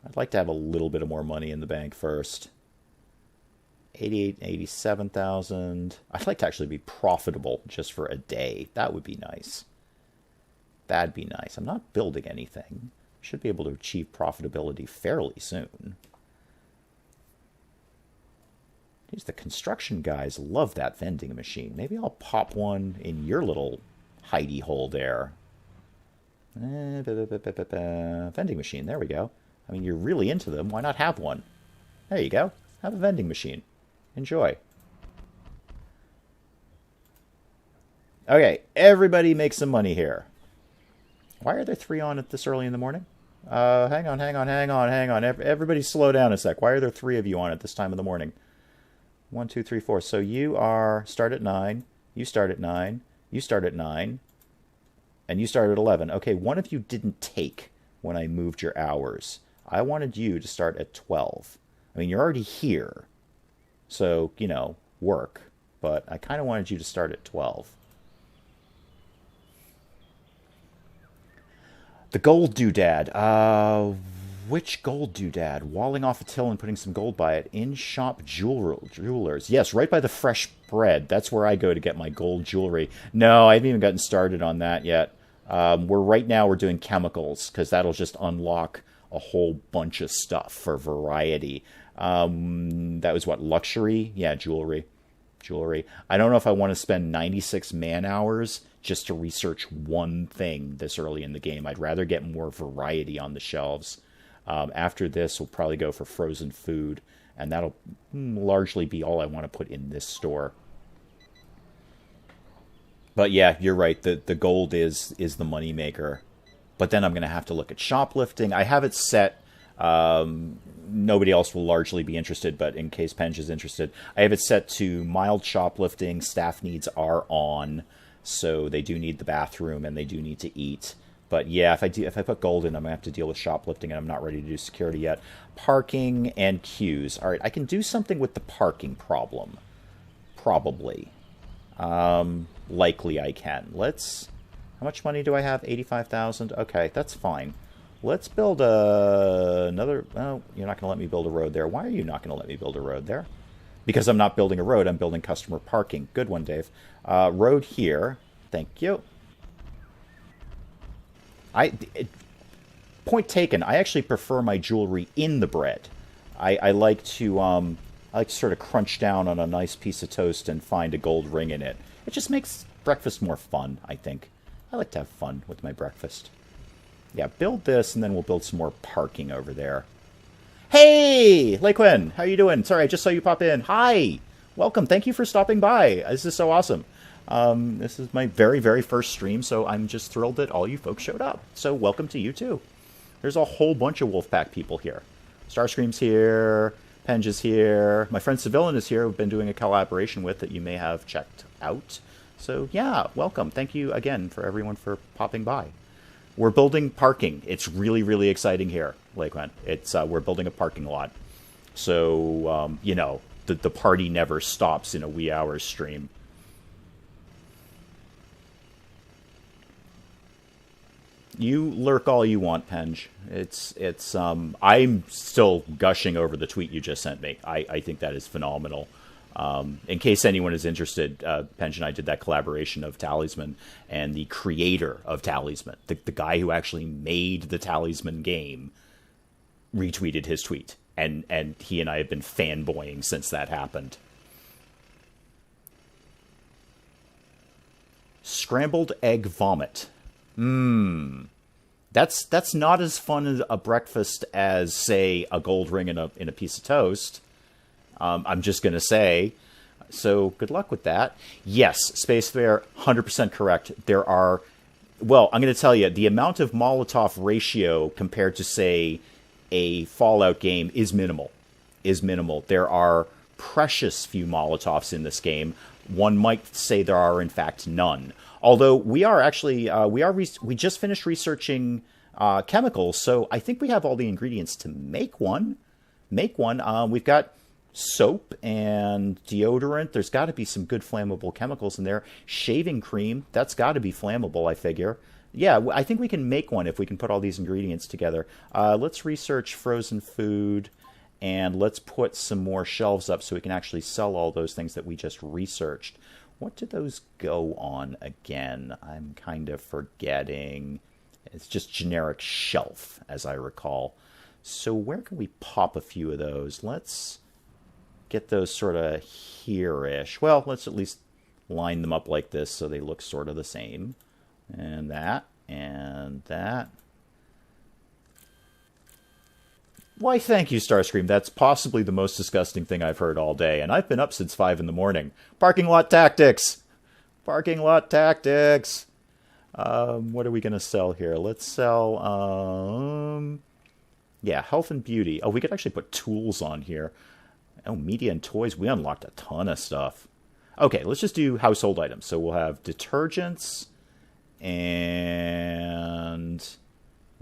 I'd like to have a little bit of more money in the bank first. 88, 87,000. I'd like to actually be profitable just for a day. That would be nice. That'd be nice. I'm not building anything. Should be able to achieve profitability fairly soon. Geez, the construction guys love that vending machine. Maybe I'll pop one in your little hidey hole there. Vending machine, there we go. I mean, you're really into them. Why not have one? There you go. Have a vending machine. Enjoy. Okay, everybody make some money here. Why are there 3 on at this early in the morning? Hang on. Everybody slow down a sec. Why are there 3 of you on at this time of the morning? 1, 2, 3, 4. So you are start at 9. You start at 9. You start at 9. And you started at 11. Okay, one of you didn't take when I moved your hours. I wanted you to start at 12. I mean, you're already here. So, you know, work. But I kind of wanted you to start at 12. The gold doodad. Which gold doodad? Walling off a till and putting some gold by it. In-shop jewelers. Yes, right by the fresh bread. That's where I go to get my gold jewelry. No, I haven't even gotten started on that yet. We're doing chemicals, because that'll just unlock a whole bunch of stuff for variety. That was what, luxury? Yeah, jewelry. I don't know if I want to spend 96 man hours just to research one thing this early in the game. I'd rather get more variety on the shelves. After this, we'll probably go for frozen food, and that'll largely be all I want to put in this store. But yeah, you're right. The gold is the moneymaker. But then I'm going to have to look at shoplifting. I have it set. Nobody else will largely be interested, but in case Penge is interested, I have it set to mild shoplifting. Staff needs are on, so they do need the bathroom and they do need to eat. But yeah, if I put gold in, I'm going to have to deal with shoplifting, and I'm not ready to do security yet. Parking and queues. All right, I can do something with the parking problem. Probably. Likely I can. How much money do I have? 85,000? Okay, that's fine. Let's build another... Oh, you're not going to let me build a road there. Why are you not going to let me build a road there? Because I'm not building a road, I'm building customer parking. Good one, Dave. Road here. Thank you. Point taken. I actually prefer my jewelry in the bread. I like to sort of crunch down on a nice piece of toast and find a gold ring in it. It just makes breakfast more fun, I think. I like to have fun with my breakfast. Yeah, build this, and then we'll build some more parking over there. Hey, Laquin, how you doing? Sorry, I just saw you pop in. Hi, welcome. Thank you for stopping by. This is so awesome. This is my very, very first stream, so I'm just thrilled that all you folks showed up. So welcome to you, too. There's a whole bunch of Wolfpack people here. Starscream's here. Penge is here. My friend Civilian is here, who I've been doing a collaboration with that you may have checked out. So, yeah, welcome. Thank you again for everyone for popping by. We're building parking. It's really, really exciting here, Lakeland. We're building a parking lot. So, you know, the party never stops in a wee hours stream. You lurk all you want, Penge. I'm still gushing over the tweet you just sent me. I think that is phenomenal. In case anyone is interested, Penge and I did that collaboration of Talisman, and the creator of Talisman, the guy who actually made the Talisman game, retweeted his tweet. And he and I have been fanboying since that happened. Scrambled egg vomit. That's not as fun as a breakfast as, say, a gold ring in a piece of toast. I'm just going to say. So good luck with that. Yes, Space Bear, 100% correct. There are, well, I'm going to tell you, the amount of Molotov ratio compared to, say, a Fallout game is minimal. There are precious few Molotovs in this game. One might say there are, in fact, none. Although we are actually, we just finished researching chemicals, so I think we have all the ingredients to make one. We've got soap and deodorant. There's got to be some good flammable chemicals in there. Shaving cream, that's got to be flammable, I figure. Yeah, I think we can make one if we can put all these ingredients together. Let's research frozen food, and let's put some more shelves up so we can actually sell all those things that we just researched. What do those go on again? I'm kind of forgetting. It's just generic shelf, as I recall. So where can we pop a few of those? Let's get those sort of here-ish. Well, let's at least line them up like this so they look sort of the same. And that, and that. Why, thank you, Starscream. That's possibly the most disgusting thing I've heard all day, and I've been up since 5 in the morning. Parking lot tactics! Parking lot tactics! What are we going to sell here? Let's sell, yeah, health and beauty. Oh, we could actually put tools on here. Oh, media and toys. We unlocked a ton of stuff. Okay, let's just do household items. So we'll have detergents and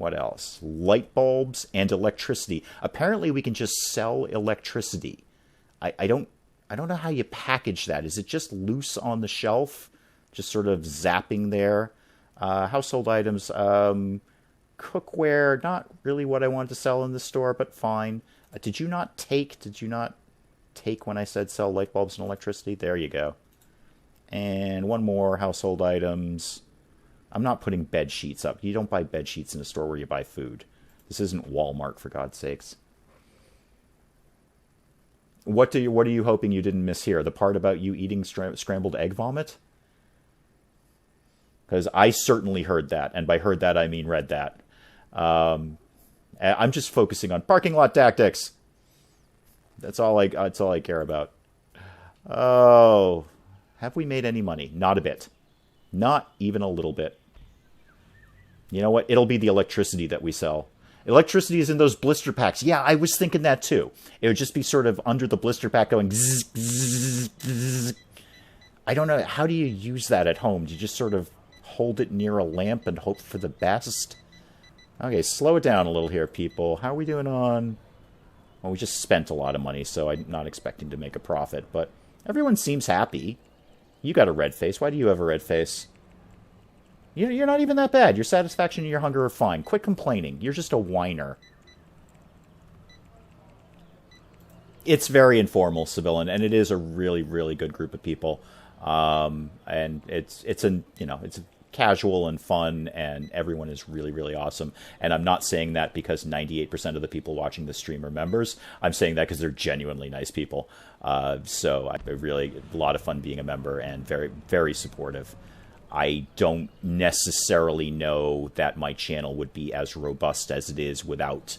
What else? Light bulbs and electricity. Apparently we can just sell electricity. I don't know how you package that. Is it just loose on the shelf? Just sort of zapping there? Household items. Cookware. Not really what I wanted to sell in the store, but fine. Did you not take when I said sell light bulbs and electricity? There you go. And one more, household items. I'm not putting bed sheets up. You don't buy bed sheets in a store where you buy food. This isn't Walmart, for God's sakes. What are you hoping you didn't miss here? The part about you eating scrambled egg vomit? Because I certainly heard that, and by heard that I mean read that. I'm just focusing on parking lot tactics. That's all I care about. Oh, have we made any money? Not a bit. Not even a little bit. You know what? It'll be the electricity that we sell. Electricity is in those blister packs. Yeah, I was thinking that too. It would just be sort of under the blister pack going zzz, zzz, zzz. I don't know. How do you use that at home? Do you just sort of hold it near a lamp and hope for the best? Okay, slow it down a little here, people. How are we doing on... Well, we just spent a lot of money, so I'm not expecting to make a profit. But everyone seems happy. You got a red face. Why do you have a red face? You're not even that bad. Your satisfaction and your hunger are fine. Quit complaining. You're just a whiner. It's very informal, Civilian, and it is a really, really good group of people. And it's casual and fun, and everyone is really, really awesome. And I'm not saying that because 98% of the people watching the stream are members. I'm saying that because they're genuinely nice people. So I really, a lot of fun being a member and very, very supportive. I don't necessarily know that my channel would be as robust as it is without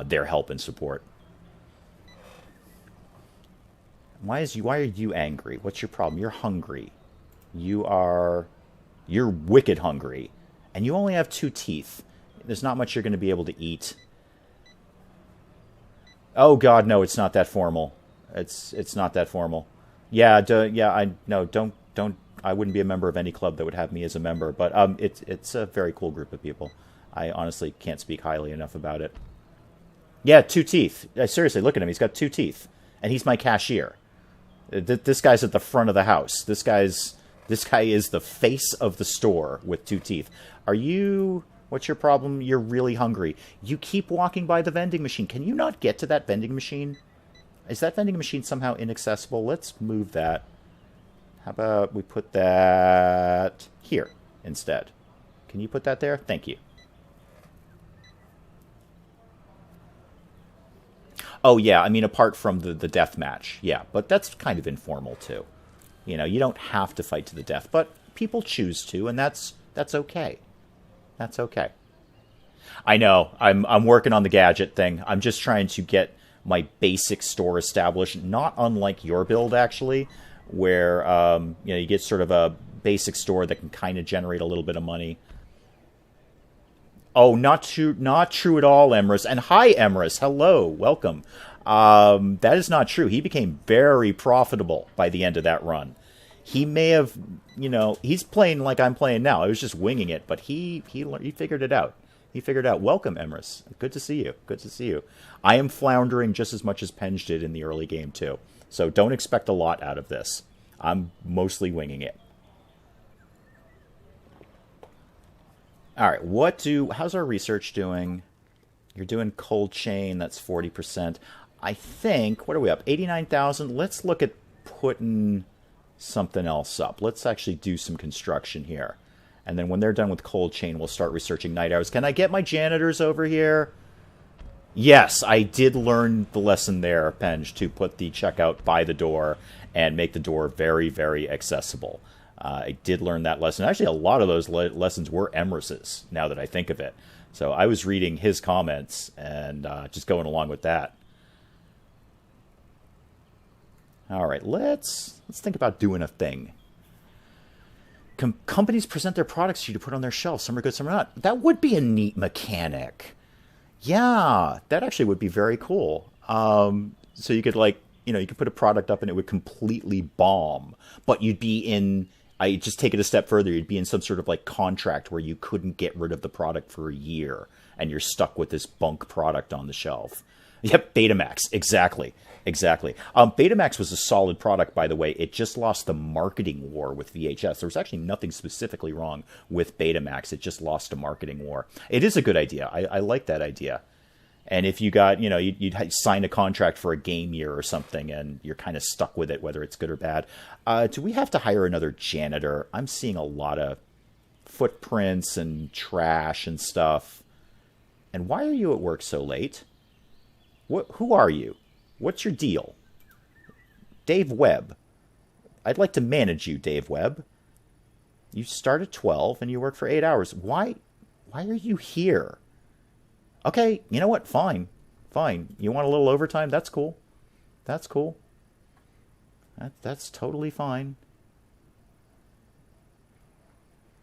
their help and support. Why are you angry? What's your problem? You're hungry. You're wicked hungry. And you only have 2 teeth. There's not much you're going to be able to eat. Oh God, no, it's not that formal. It's not that formal. Yeah, don't. I wouldn't be a member of any club that would have me as a member, but it's a very cool group of people. I honestly can't speak highly enough about it. Yeah, 2 teeth. Seriously, look at him. He's got 2 teeth, and he's my cashier. This guy's at the front of the house. This guy is the face of the store with 2 teeth. What's your problem? You're really hungry. You keep walking by the vending machine. Can you not get to that vending machine? Is that vending machine somehow inaccessible? Let's move that. How about we put that here instead? Can you put that there? Thank you. Oh, yeah, I mean, apart from the death match. Yeah, but that's kind of informal, too. You know, you don't have to fight to the death, but people choose to, and that's okay. That's okay. I know, I'm working on the gadget thing. I'm just trying to get my basic store established, not unlike your build, actually, where you get sort of a basic store that can kind of generate a little bit of money. Oh, not true at all, Emrys. And hi, Emrys. Hello, welcome. That is not true. He became very profitable by the end of that run. He may have, he's playing like I'm playing now. I was just winging it, but he figured it out. He figured out. Welcome, Emrys. Good to see you. Good to see you. I am floundering just as much as Penge did in the early game, too. So don't expect a lot out of this. I'm mostly winging it. All right, how's our research doing? You're doing cold chain, that's 40%. I think, what are we up? 89,000. Let's look at putting something else up. Let's actually do some construction here. And then when they're done with cold chain, we'll start researching night hours. Can I get my janitors over here? Yes, I did learn the lesson there, Penge, to put the checkout by the door and make the door very, very accessible. I did learn that lesson. Actually, a lot of those lessons were Emrys's, now that I think of it. So I was reading his comments and just going along with that. All right, let's think about doing a thing. Companies present their products to you to put on their shelves. Some are good, some are not. That would be a neat mechanic. Yeah, that actually would be very cool. So you could you could put a product up and it would completely bomb, but you'd be in I just take it a step further. You'd be in some sort of like contract where you couldn't get rid of the product for a year, and you're stuck with this bunk product on the shelf. Yep, Betamax. Exactly. Exactly. Betamax was a solid product, by the way. It just lost the marketing war with VHS. There was actually nothing specifically wrong with Betamax. It just lost a marketing war. It is a good idea. I like that idea. And if you got, you know, you'd sign a contract for a game year or something, and you're kind of stuck with it, whether it's good or bad. Do we have to hire another janitor? I'm seeing a lot of footprints and trash and stuff. And why are you at work so late? Who are you? What's your deal? Dave Webb. I'd like to manage you, Dave Webb. You start at 12 and you work for 8 hours. Why are you here? Okay, you know what? Fine. Fine. You want a little overtime? That's cool. That's cool. That's totally fine.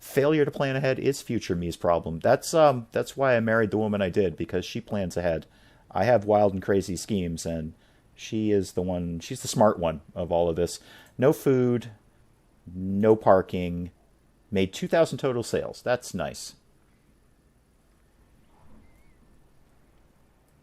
Failure to plan ahead is future me's problem. That's why I married the woman I did, because she plans ahead. I have wild and crazy schemes, and she is the one, she's the smart one of all of this. No food, no parking, made 2,000 total sales. That's nice.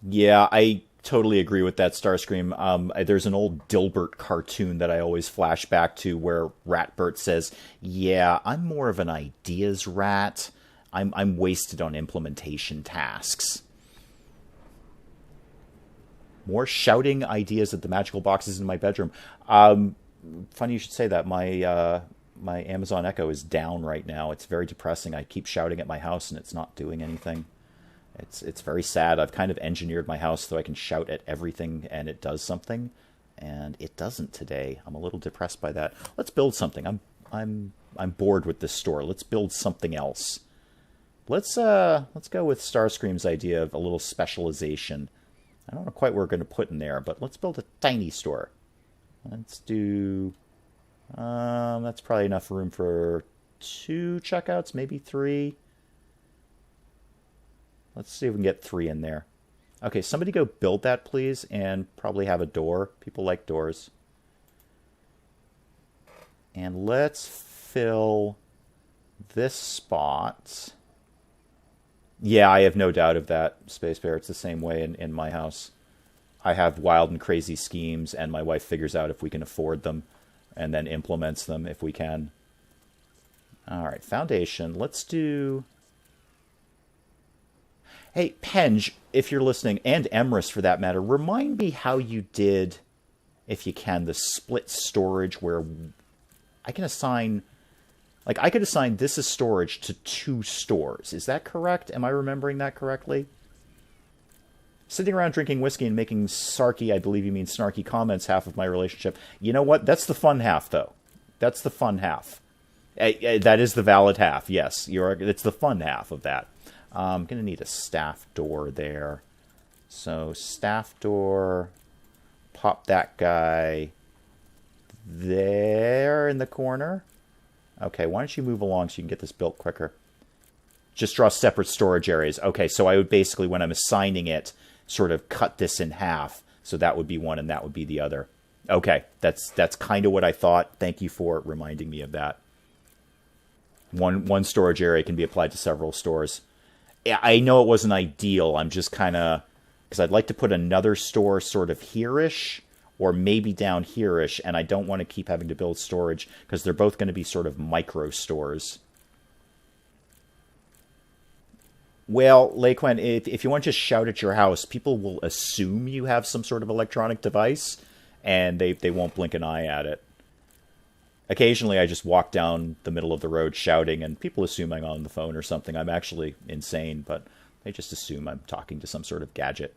Yeah, I totally agree with that, Starscream. There's an old Dilbert cartoon that I always flash back to where Ratbert says, yeah, I'm more of an ideas rat. I'm wasted on implementation tasks. More shouting ideas at the magical boxes in my bedroom. Funny you should say that. My Amazon Echo is down right now. It's very depressing. I keep shouting at my house and it's not doing anything. It's very sad. I've kind of engineered my house so I can shout at everything and it does something, and it doesn't today. I'm a little depressed by that. Let's build something. I'm bored with this store. Let's build something else. Let's go with Starscream's idea of a little specialization. I don't know quite what we're going to put in there, but let's build a tiny store. Let's do... that's probably enough room for 2 checkouts, maybe 3. Let's see if we can get 3 in there. Okay, somebody go build that, please, and probably have a door. People like doors. And let's fill this spot. Yeah, I have no doubt of that, Space Bear. It's the same way in my house. I have wild and crazy schemes, and my wife figures out if we can afford them, and then implements them if we can. All right, foundation. Let's do... Hey, Penge, if you're listening, and Emrys for that matter, remind me how you did, if you can, the split storage where I can assign... Like, I could assign this as storage to 2 stores. Is that correct? Am I remembering that correctly? Sitting around drinking whiskey and making sarky, I believe you mean snarky comments, half of my relationship. You know what? That's the fun half, though. That's the fun half. That is the valid half, yes. It's the fun half of that. I'm going to need a staff door there. So, staff door. Pop that guy there in the corner. Okay, why don't you move along so you can get this built quicker? Just draw separate storage areas. Okay, so I would basically, when I'm assigning it, sort of cut this in half. So that would be one and that would be the other. Okay, that's kind of what I thought. Thank you for reminding me of that. One storage area can be applied to several stores. I know it wasn't ideal. I'm just kind of... Because I'd like to put another store sort of here-ish, or maybe down here-ish, and I don't want to keep having to build storage, because they're both going to be sort of micro stores. Well, Laquan, if you want to just shout at your house, people will assume you have some sort of electronic device, and they won't blink an eye at it. Occasionally, I just walk down the middle of the road shouting, and people assume I'm on the phone or something. I'm actually insane, but they just assume I'm talking to some sort of gadget.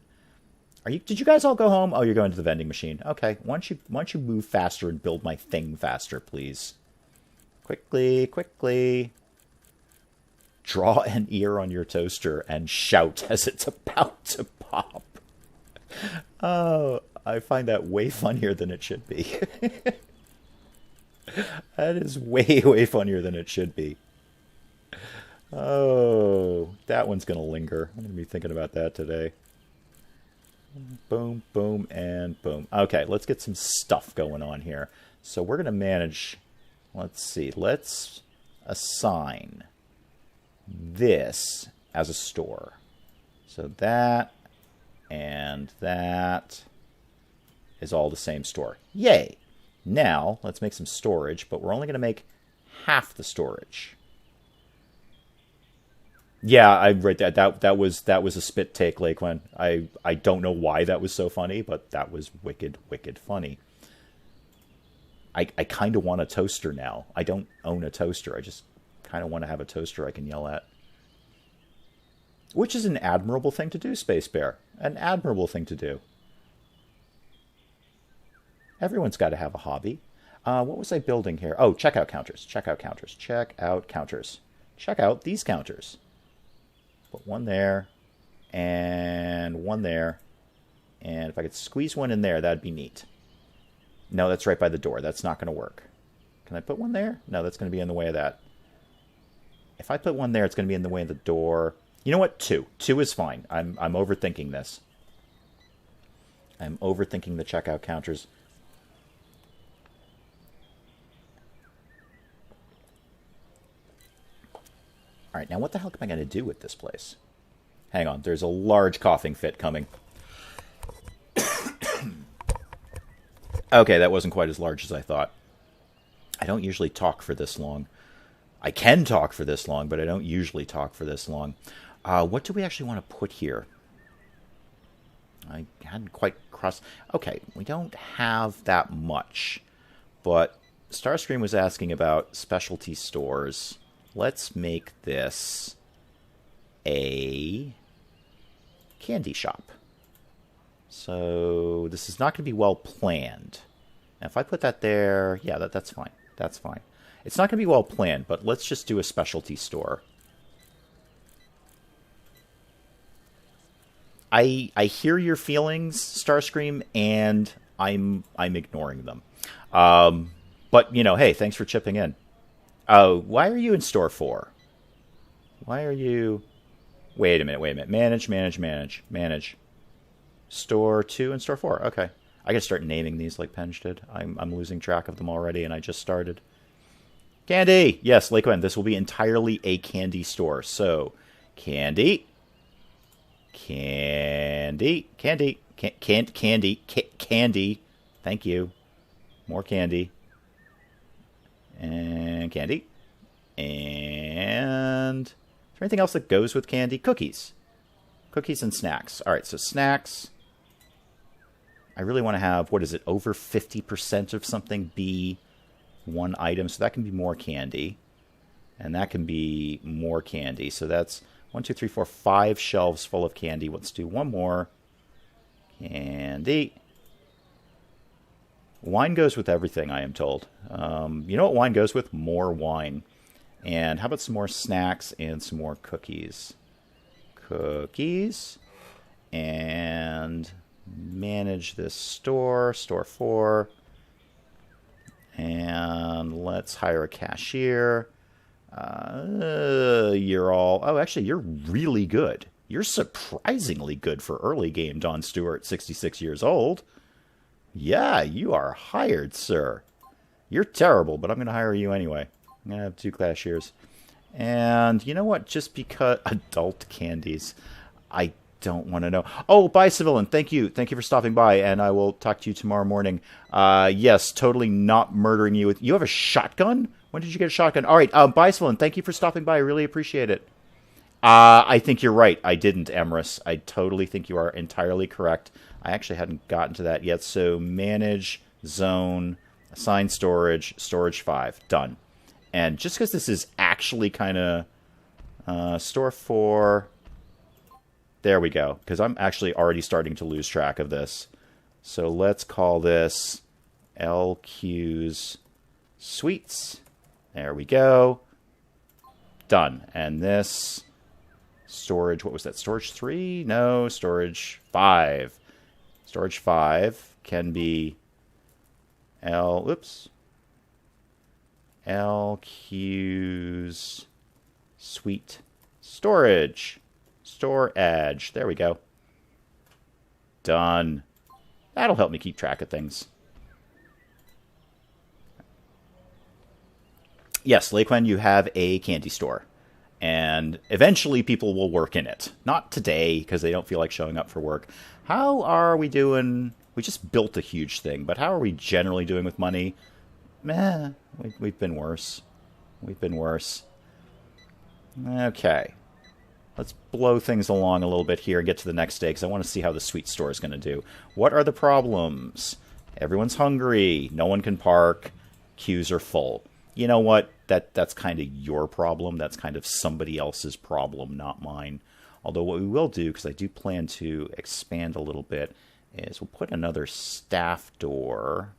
Did you guys all go home? Oh, you're going to the vending machine. Okay, why don't you move faster and build my thing faster, please? Quickly, quickly. Draw an ear on your toaster and shout as it's about to pop. Oh, I find that way funnier than it should be. That is way, way funnier than it should be. Oh, that one's going to linger. I'm going to be thinking about that today. Boom, boom, and boom. Okay, let's get some stuff going on here. So we're going to manage let's see. Let's assign this as a store. So that and that is all the same store. Yay! Now, let's make some storage, but we're only going to make half the storage. Yeah, I read that. That was a spit take, Lakewen. I don't know why that was so funny, but that was wicked, wicked funny. I kind of want a toaster now. I don't own a toaster. I just kind of want to have a toaster I can yell at. Which is an admirable thing to do, Space Bear. An admirable thing to do. Everyone's got to have a hobby. What was I building here? Oh, checkout counters. Checkout counters. Checkout counters. Check out these counters. Put one there. And one there. And if I could squeeze one in there, that'd be neat. No, that's right by the door. That's not going to work. Can I put one there? No, that's going to be in the way of that. If I put one there, it's going to be in the way of the door. You know what? 2. 2 is fine. I'm overthinking this. I'm overthinking the checkout counters. All right, now what the hell am I going to do with this place? Hang on, there's a large coughing fit coming. Okay, that wasn't quite as large as I thought. I don't usually talk for this long. I can talk for this long, but I don't usually talk for this long. What do we actually want to put here? I hadn't quite crossed... Okay, we don't have that much. But Starscream was asking about specialty stores. Let's make this a candy shop. So this is not going to be well planned. And if I put that there, yeah, that's fine. That's fine. It's not going to be well planned, but let's just do a specialty store. I hear your feelings, Starscream, and I'm ignoring them. But, you know, hey, thanks for chipping in. Why are you in store 4? Why are you... Wait a minute. Manage. Store 2 and store 4. Okay. I gotta start naming these like Penge did. I'm losing track of them already, and I just started. Candy! Yes, Lakewen, this will be entirely a candy store. So, candy. Candy. Thank you. More candy. And candy. And... Is there anything else that goes with candy? Cookies. Cookies and snacks. Alright, so snacks. I really want to have, what is it, over 50% of something be one item. So that can be more candy. And that can be more candy. So that's 1, 2, 3, 4, 5 shelves full of candy. Let's do one more. Candy. Wine goes with everything, I am told. You know what wine goes with? More wine. And how about some more snacks and some more cookies? Cookies. And manage this store. Store 4. And let's hire a cashier. You're all... Oh, actually, you're really good. You're surprisingly good for early game, Don Stewart, 66 years old. Yeah, you are hired, sir. You're terrible, but I'm going to hire you anyway. I'm going to have 2 cashiers. And you know what? Just because... Adult candies. I don't want to know. Oh, bye, Civilian. Thank you. Thank you for stopping by, and I will talk to you tomorrow morning. Yes, totally not murdering you. You have a shotgun? When did you get a shotgun? All right, bye, Civilian. Thank you for stopping by. I really appreciate it. I think you're right. I didn't, Emrys. I totally think you are entirely correct. I actually hadn't gotten to that yet. So manage, zone, assign storage, storage 5. Done. And just because this is actually kind of store 4... There we go. Because I'm actually already starting to lose track of this. So let's call this LQ's Sweets. There we go. Done. And this... Storage, what was that? Storage 3? No, storage 5. Storage 5 can be LQ's Sweet Storage. Store edge. There we go. Done. That'll help me keep track of things. Yes, Lakewen, you have a candy store. And eventually people will work in it. Not today, because they don't feel like showing up for work. How are we doing? We just built a huge thing, but how are we generally doing with money? Meh, we've been worse. We've been worse. Okay. Let's blow things along a little bit here and get to the next day, because I want to see how the sweet store is going to do. What are the problems? Everyone's hungry. No one can park. Queues are full. You know what? That's kind of your problem. That's kind of somebody else's problem, not mine. Although what we will do, because I do plan to expand a little bit, is we'll put another staff door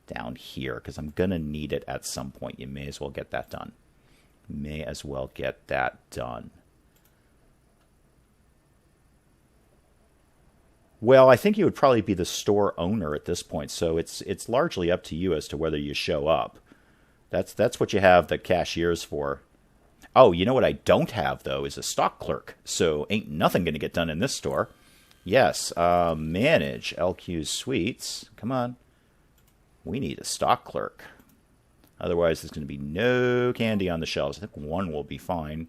down here, because I'm going to need it at some point. You may as well get that done. May as well get that done. Well, I think you would probably be the store owner at this point, so it's largely up to you as to whether you show up. That's what you have the cashiers for. Oh, you know what I don't have, though, is a stock clerk. So ain't nothing going to get done in this store. Yes, manage LQ's Sweets. Come on. We need a stock clerk. Otherwise, there's going to be no candy on the shelves. I think one will be fine.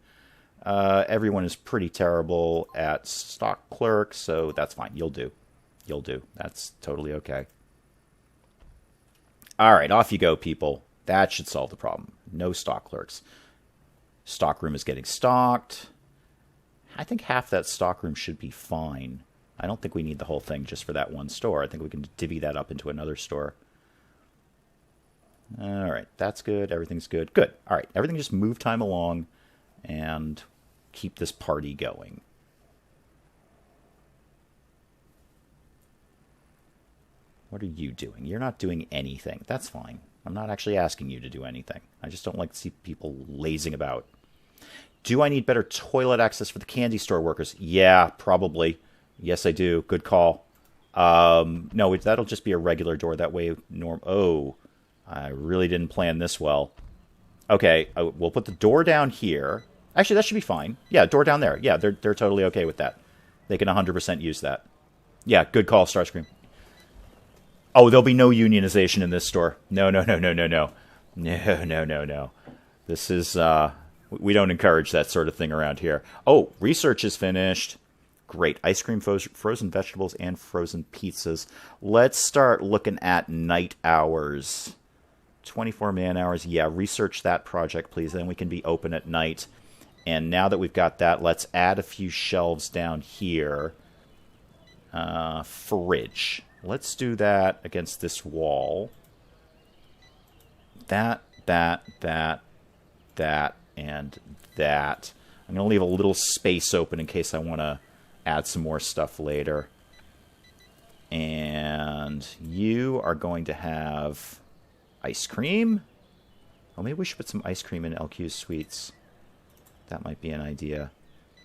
Everyone is pretty terrible at stock clerk, so that's fine. You'll do. You'll do. That's totally okay. All right, off you go, people. That should solve the problem. No stock clerks. Stockroom is getting stocked. I think half that stockroom should be fine. I don't think we need the whole thing just for that one store. I think we can divvy that up into another store. All right, that's good. Everything's good. Good. All right, everything just move time along and keep this party going. What are you doing? You're not doing anything. That's fine. I'm not actually asking you to do anything. I just don't like to see people lazing about. Do I need better toilet access for the candy store workers? Yeah, probably. Yes, I do. Good call. No, that'll just be a regular door. That way, oh, I really didn't plan this well. Okay, we'll put the door down here. Actually, that should be fine. Yeah, door down there. Yeah, they're totally okay with that. They can 100% use that. Yeah, good call, Starscream. Oh, there'll be no unionization in this store. No. No. This is, we don't encourage that sort of thing around here. Oh, research is finished. Great. Ice cream, frozen vegetables, and frozen pizzas. Let's start looking at night hours. 24 man hours. Yeah, research that project, please. Then we can be open at night. And now that we've got that, let's add a few shelves down here. Fridge. Let's do that against this wall. That, and that. I'm going to leave a little space open in case I want to add some more stuff later. And you are going to have ice cream. Oh, maybe we should put some ice cream in LQ's Sweets. That might be an idea.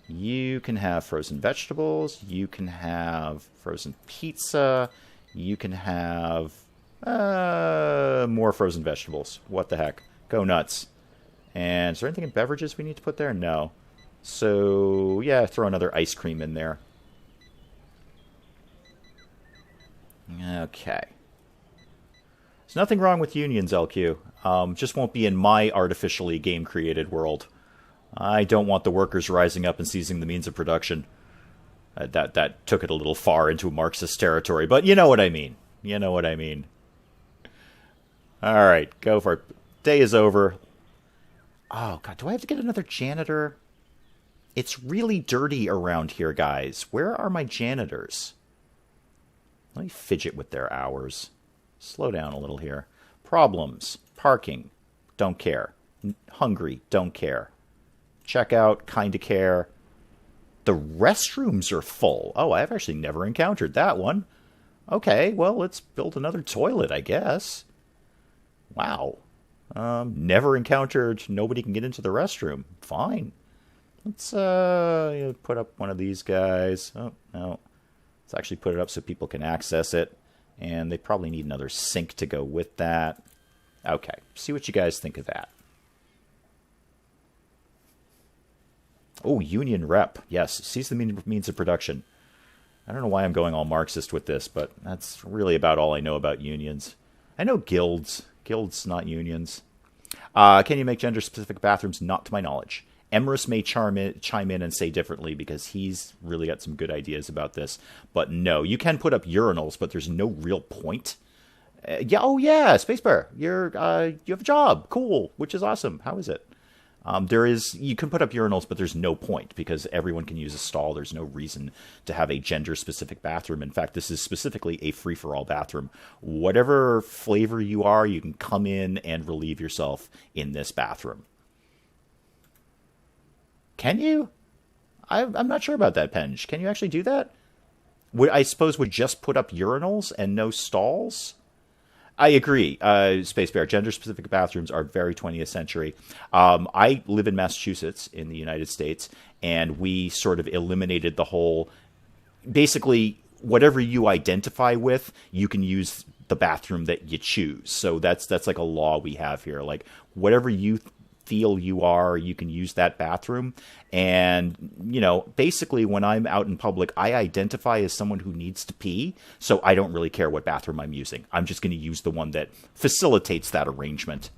You can have frozen vegetables. You can have frozen pizza. You can have more frozen vegetables. What the heck? Go nuts. And is there anything in beverages we need to put there? No. So, yeah, throw another ice cream in there. Okay. There's nothing wrong with unions, LQ. Just won't be in my artificially game-created world. I don't want the workers rising up and seizing the means of production. That took it a little far into Marxist territory, but you know what I mean. You know what I mean. All right, go for it. Day is over. Oh, God, do I have to get another janitor? It's really dirty around here, guys. Where are my janitors? Let me fidget with their hours. Slow down a little here. Problems. Parking. Don't care. Hungry. Don't care. Checkout. Kinda care. The restrooms are full. Oh, I've actually never encountered that one. Okay, well, let's build another toilet, I guess. Wow. Never encountered nobody can get into the restroom. Fine. Let's put up one of these guys. Oh, no. Let's actually put it up so people can access it. And they probably need another sink to go with that. Okay, see what you guys think of that. Oh, union rep. Yes, seize the means of production. I don't know why I'm going all Marxist with this, but that's really about all I know about unions. I know guilds. Guilds, not unions. Can you make gender-specific bathrooms? Not to my knowledge. Emrys may chime in and say differently because he's really got some good ideas about this. But no, you can put up urinals, but there's no real point. Yeah, oh yeah, Space Bear, you have a job, cool, which is awesome. How is it? You can put up urinals, but there's no point because everyone can use a stall. There's no reason to have a gender-specific bathroom. In fact, this is specifically a free-for-all bathroom. Whatever flavor you are, you can come in and relieve yourself in this bathroom. Can you? I'm not sure about that, Penge. Can you actually do that? I suppose would just put up urinals and no stalls? I agree, Space Bear. Gender-specific bathrooms are very 20th century. I live in Massachusetts in the United States, and we sort of eliminated the whole... Basically, whatever you identify with, you can use the bathroom that you choose. So that's like a law we have here. Like, whatever you feel you are, you can use that bathroom. And, basically when I'm out in public, I identify as someone who needs to pee, so I don't really care what bathroom I'm using. I'm just going to use the one that facilitates that arrangement.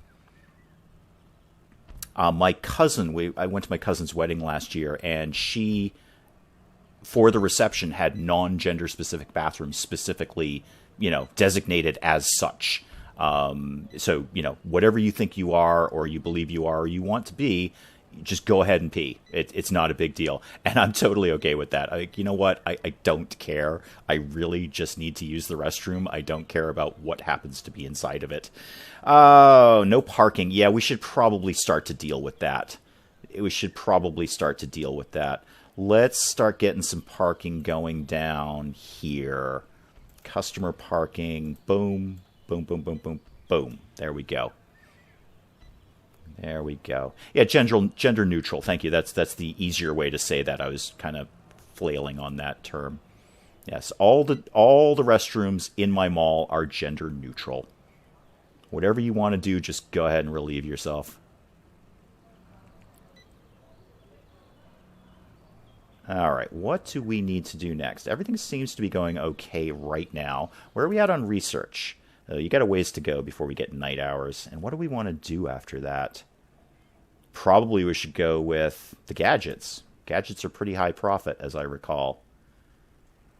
My cousin, I went to my cousin's wedding last year, and she, for the reception, had non-gender specific bathrooms specifically, designated as such. So, whatever you think you are, or you believe you are, or you want to be, just go ahead and pee. It's not a big deal. And I'm totally okay with that. You know what? I don't care. I really just need to use the restroom. I don't care about what happens to be inside of it. Oh, no parking. Yeah, we should probably start to deal with that. Let's start getting some parking going down here. Customer parking. Boom. Boom, boom, boom, boom, boom. There we go. Yeah, gender neutral. Thank you. That's the easier way to say that. I was kind of flailing on that term. Yes, all the restrooms in my mall are gender neutral. Whatever you want to do, just go ahead and relieve yourself. All right, what do we need to do next? Everything seems to be going okay right now. Where are we at on research? You got a ways to go before we get night hours. And what do we want to do after that? Probably we should go with the gadgets. Gadgets are pretty high profit, as I recall.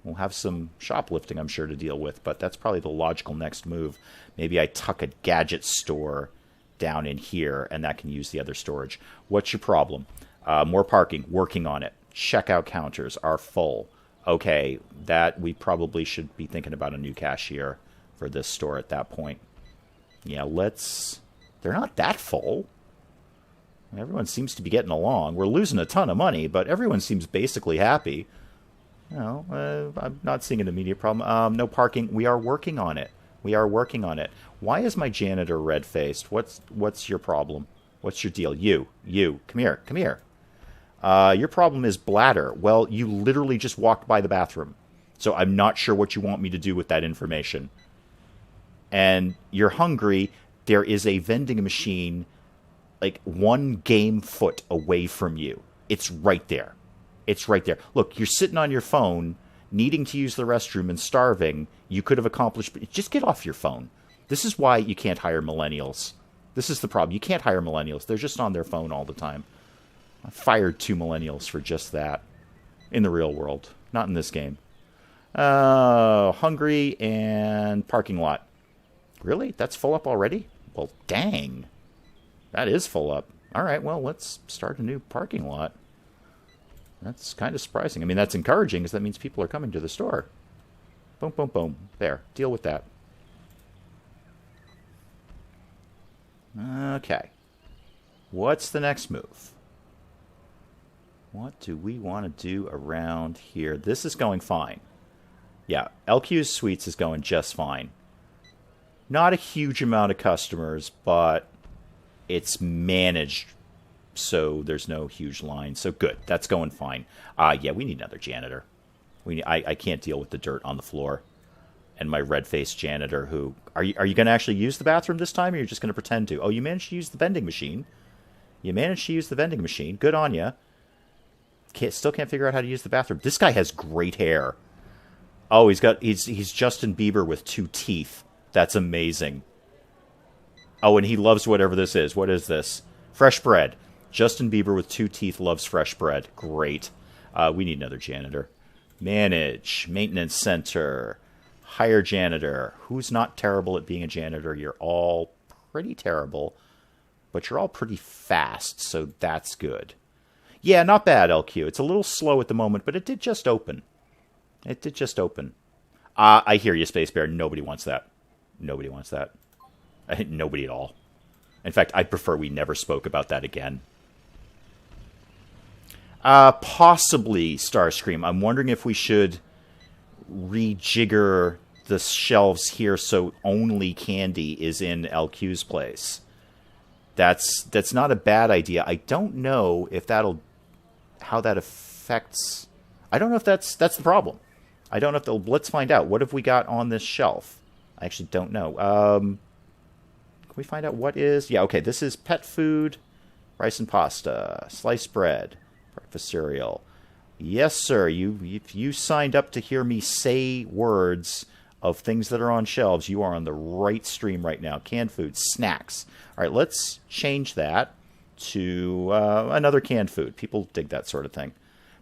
We'll have some shoplifting, I'm sure, to deal with, but that's probably the logical next move. Maybe I tuck a gadget store down in here, and that can use the other storage. What's your problem? More parking. Working on it. Checkout counters are full. Okay, that we probably should be thinking about a new cashier for this store at that point. Yeah, they're not that full. Everyone seems to be getting along. We're losing a ton of money, but everyone seems basically happy. I'm not seeing an immediate problem. No parking. We are working on it. Why is my janitor red-faced? What's your problem? What's your deal? You. Come here. Your problem is bladder. Well, you literally just walked by the bathroom. So I'm not sure what you want me to do with that information. And you're hungry. There is a vending machine like 1 game foot away from you. It's right there. Look, you're sitting on your phone, needing to use the restroom and starving. You could have accomplished... Just get off your phone. This is why you can't hire millennials. This is the problem. You can't hire millennials. They're just on their phone all the time. I fired 2 millennials for just that. In the real world. Not in this game. Hungry and parking lot. Really? That's full up already? Well, dang. That is full up. All right, well, let's start a new parking lot. That's kind of surprising. I mean, that's encouraging because that means people are coming to the store. Boom, boom, boom. There. Deal with that. Okay. What's the next move? What do we want to do around here? This is going fine. Yeah, LQ's Suites is going just fine. Not a huge amount of customers, but it's managed so there's no huge line. So good. That's going fine. Yeah, we need another janitor. I can't deal with the dirt on the floor. And my red-faced janitor who... Are you going to actually use the bathroom this time, or you're just going to pretend to? Oh, you managed to use the vending machine. Good on you. Still can't figure out how to use the bathroom. This guy has great hair. Oh, he's Justin Bieber with 2 teeth. That's amazing. Oh, and he loves whatever this is. What is this? Fresh bread. Justin Bieber with 2 teeth loves fresh bread. Great. We need another janitor. Manage. Maintenance center. Hire janitor. Who's not terrible at being a janitor? You're all pretty terrible, but you're all pretty fast, so that's good. Yeah, not bad, LQ. It's a little slow at the moment, but it did just open. It did just open. I hear you, Space Bear. Nobody wants that. Nobody wants that. Nobody at all. In fact, I'd prefer we never spoke about that again. Possibly, Starscream. I'm wondering if we should rejigger the shelves here so only candy is in LQ's place. That's not a bad idea. I don't know if how that affects. I don't know if that's the problem. I don't know if let's find out. What have we got on this shelf? I actually don't know. Can we find out what is? Yeah, okay. This is pet food, rice and pasta, sliced bread, breakfast cereal. Yes, sir. If you signed up to hear me say words of things that are on shelves, you are on the right stream right now. Canned food, snacks. All right, let's change that to another canned food. People dig that sort of thing.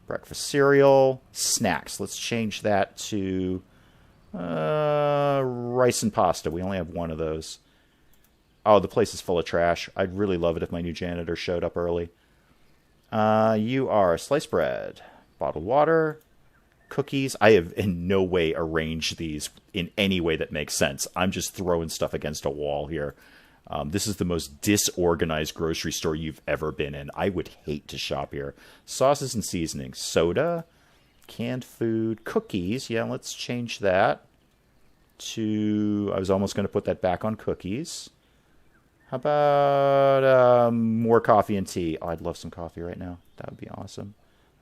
Breakfast cereal, snacks. Let's change that to rice and pasta. We only have one of those. Oh, the place is full of trash. I'd really love it if my new janitor showed up early. You are sliced bread, bottled water, cookies. I have in no way arranged these in any way that makes sense. I'm just throwing stuff against a wall here. This is the most disorganized grocery store you've ever been in. I would hate to shop here. Sauces and seasonings, soda, canned food, cookies. Yeah, let's change that to... I was almost going to put that back on cookies. How about more coffee and tea? Oh, I'd love some coffee right now. That would be awesome.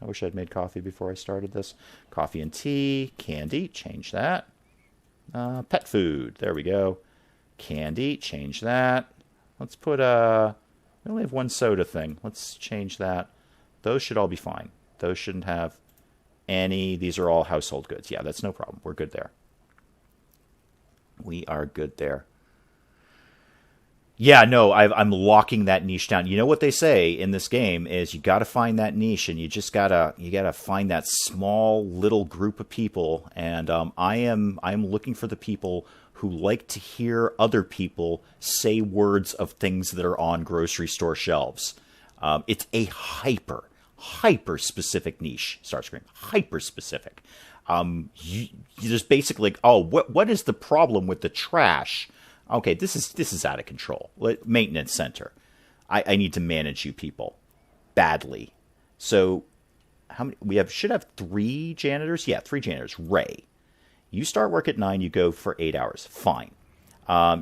I wish I'd made coffee before I started this. Coffee and tea, candy, change that. Pet food, there we go. Candy, change that. Let's put we only have one soda thing. Let's change that. Those should all be fine. Those shouldn't have any. These are all household goods. Yeah, that's no problem. We're good there. We are good there. Yeah, no, I'm locking that niche down. You know what they say in this game is you got to find that niche, and you gotta find that small little group of people. And I'm looking for the people who like to hear other people say words of things that are on grocery store shelves. It's a hyper specific niche, Starscream. Hyper specific. You just basically like, oh, what is the problem with the trash? Okay, this is out of control. Maintenance center. I need to manage you people badly. So how many should have 3 janitors? Yeah, 3 janitors. Ray. You start work at 9, you go for 8 hours. Fine.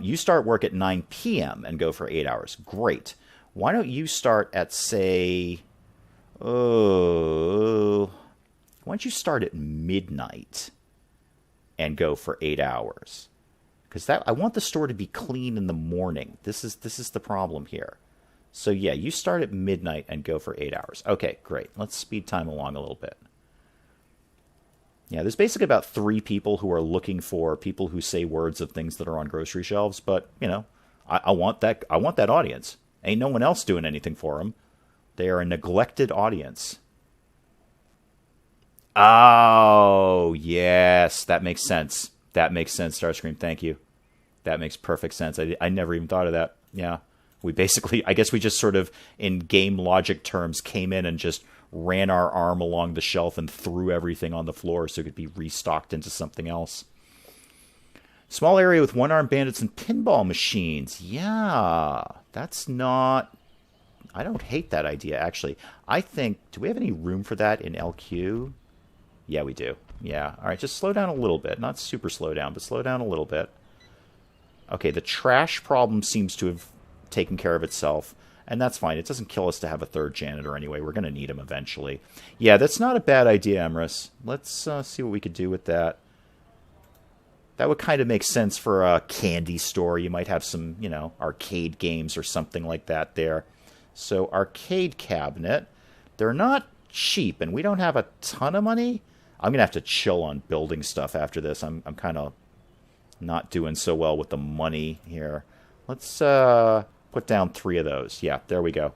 You start work at 9 p.m. and go for 8 hours. Great. Why don't you start at, say, why don't you start at midnight and go for 8 hours? Because I want the store to be clean in the morning. This is the problem here. So yeah, you start at midnight and go for 8 hours. Okay, great. Let's speed time along a little bit. Yeah, there's basically about 3 people who are looking for people who say words of things that are on grocery shelves. But you know, I want that audience. Ain't no one else doing anything for them. They are a neglected audience. Oh yes, that makes sense. That makes sense, Starscream. Thank you. That makes perfect sense. I never even thought of that. Yeah. We basically, I guess we just sort of, in game logic terms, came in and just ran our arm along the shelf and threw everything on the floor so it could be restocked into something else. Small area with one-armed bandits and pinball machines. Yeah. That's not... I don't hate that idea, actually. I think... Do we have any room for that in LQ? Yeah, we do. Yeah. All right, just slow down a little bit. Not super slow down, but slow down a little bit. Okay, the trash problem seems to have taken care of itself, and that's fine. It doesn't kill us to have a 3rd janitor anyway. We're going to need him eventually. Yeah, that's not a bad idea, Emrys. Let's see what we could do with that. That would kind of make sense for a candy store. You might have some, you know, arcade games or something like that there. So, arcade cabinet. They're not cheap, and we don't have a ton of money. I'm going to have to chill on building stuff after this. I'm kind of not doing so well with the money here. Let's put down 3 of those. Yeah, there we go.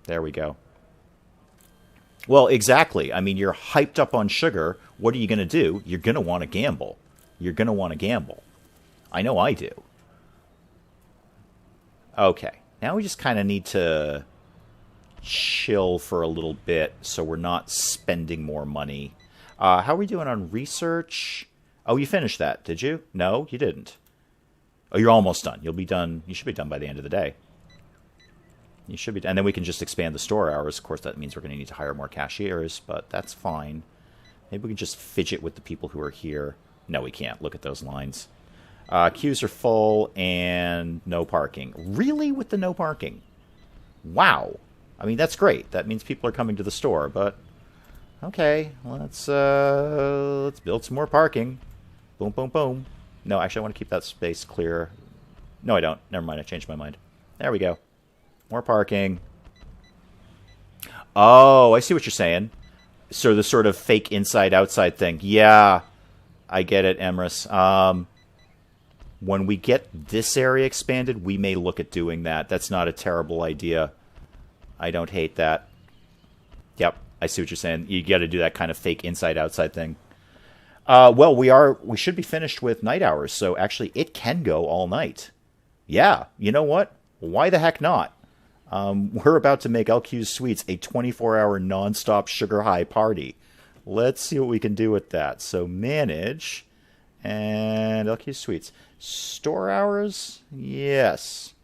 There we go. Well, exactly. I mean, you're hyped up on sugar. What are you going to do? You're going to want to gamble. You're going to want to gamble. I know I do. Okay. Now we just kind of need to chill for a little bit so we're not spending more money. How are we doing on research? Oh, you finished that, did you? No, you didn't. Oh, you're almost done. You'll be done. You should be done by the end of the day. You should be, and then we can just expand the store hours. Of course, that means we're going to need to hire more cashiers, but that's fine. Maybe we can just fidget with the people who are here. No, we can't. Look at those lines. Queues are full and no parking. Really, with the no parking? Wow. I mean, that's great. That means people are coming to the store, but okay, let's build some more parking. Boom, boom, boom. No, actually, I want to keep that space clear. No, I don't. Never mind. I changed my mind. There we go. More parking. Oh, I see what you're saying. So the sort of fake inside-outside thing. Yeah, I get it, Emrys. When we get this area expanded, we may look at doing that. That's not a terrible idea. I don't hate that. Yep, I see what you're saying. You got to do that kind of fake inside-outside thing. Well, we should be finished with night hours, so actually it can go all night. Yeah, you know what? Why the heck not? We're about to make LQ's Sweets a 24-hour non-stop sugar high party. Let's see what we can do with that. So manage and LQ's Sweets. Store hours? Yes.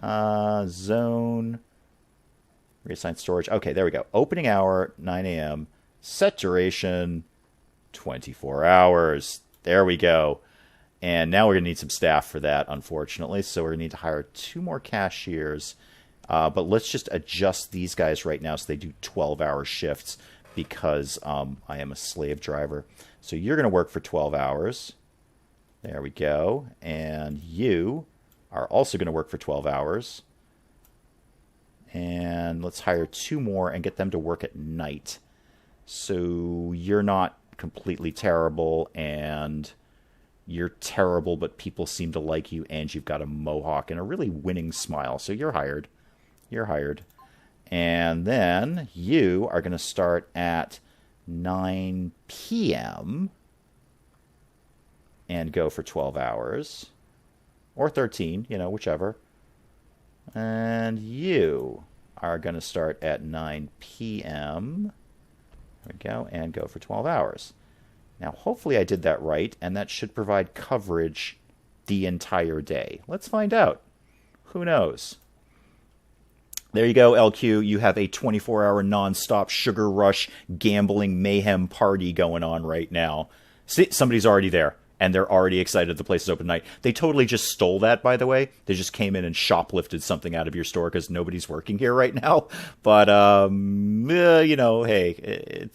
Zone. Reassign storage. Okay, there we go. Opening hour, 9 a.m. Set duration, 24 hours. There we go. And now we're going to need some staff for that, unfortunately. So we're going to need to hire 2 more cashiers. But let's just adjust these guys right now so they do 12-hour shifts because I am a slave driver. So you're going to work for 12 hours. There we go. And you are also going to work for 12 hours. And let's hire 2 more and get them to work at night. So you're not completely terrible, and you're terrible, but people seem to like you, and you've got a mohawk and a really winning smile. So you're hired. You're hired. And then you are going to start at 9 p.m. and go for 12 hours. Or 13, you know, whichever. And you are going to start at 9 p.m. There we go. And go for 12 hours. Now, hopefully I did that right, and that should provide coverage the entire day. Let's find out. Who knows? There you go, LQ. You have a 24-hour non-stop sugar rush gambling mayhem party going on right now. See, somebody's already there, and they're already excited the place is open tonight. They totally just stole that, by the way. They just came in and shoplifted something out of your store because nobody's working here right now. But, you know, hey,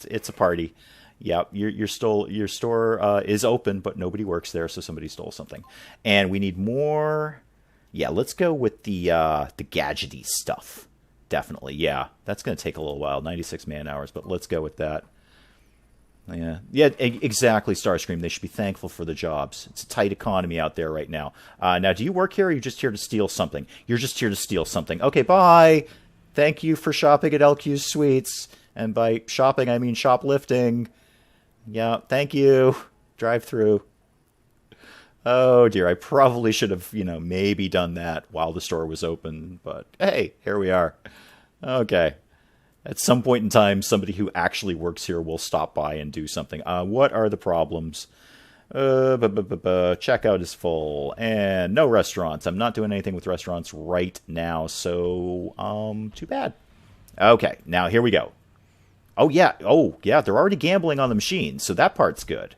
it's a party. Yeah, your store is open, but nobody works there, so somebody stole something. And we need more. Yeah, let's go with the gadgety stuff. Definitely, yeah. That's going to take a little while, 96 man-hours, but let's go with that. Yeah, exactly, Starscream. They should be thankful for the jobs. It's a tight economy out there right now. Now, do you work here, or are you just here to steal something? You're just here to steal something. Okay, bye. Thank you for shopping at LQ's Sweets. And by shopping, I mean shoplifting. Yeah, thank you. Drive through. Oh dear, I probably should have, maybe done that while the store was open, but hey, here we are. Okay. At some point in time, somebody who actually works here will stop by and do something. What are the problems? Checkout is full, and no restaurants. I'm not doing anything with restaurants right now, so, too bad. Okay, now here we go. Oh yeah, they're already gambling on the machine, so that part's good.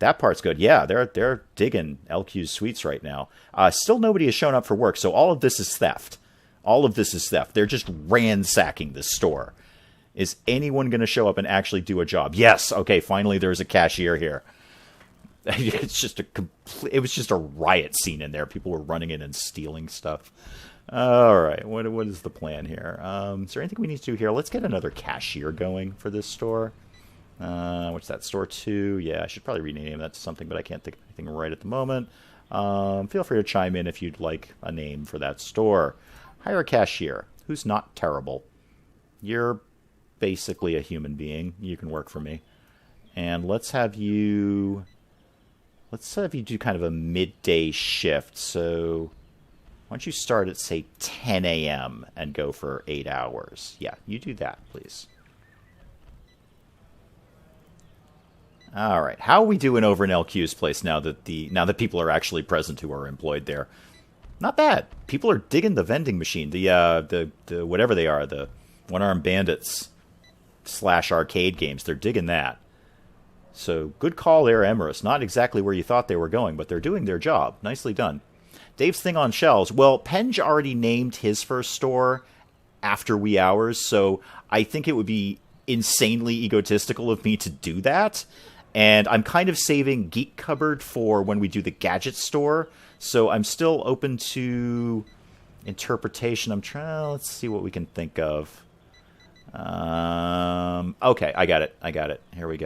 That part's good. Yeah, they're digging LQ's Sweets right now. Still nobody has shown up for work, so all of this is theft. All of this is theft. They're just ransacking this store. Is anyone going to show up and actually do a job? Yes. Okay, finally there's a cashier here. It was just a riot scene in there. People were running in and stealing stuff. All right, what is the plan here? Is there anything we need to do here? Let's get another cashier going for this store. What's that? Store 2? Yeah, I should probably rename that to something, but I can't think of anything right at the moment. Feel free to chime in if you'd like a name for that store. Hire a cashier who's not terrible. You're basically a human being. You can work for me. And let's have you do kind of a midday shift. So why don't you start at, say, 10 a.m. and go for 8 hours? Yeah, you do that, please. All right. How are we doing over in LQ's place now that people are actually present who are employed there? Not bad. People are digging the vending machine. The whatever they are, the one-armed bandits / arcade games. They're digging that. So good call there, Emerus. Not exactly where you thought they were going, but they're doing their job. Nicely done. Dave's thing on shelves. Well, Penge already named his first store after wee hours, so I think it would be insanely egotistical of me to do that. And I'm kind of saving Geek Cupboard for when we do the gadget store. So I'm still open to interpretation. Let's see what we can think of. Okay, I got it. Here we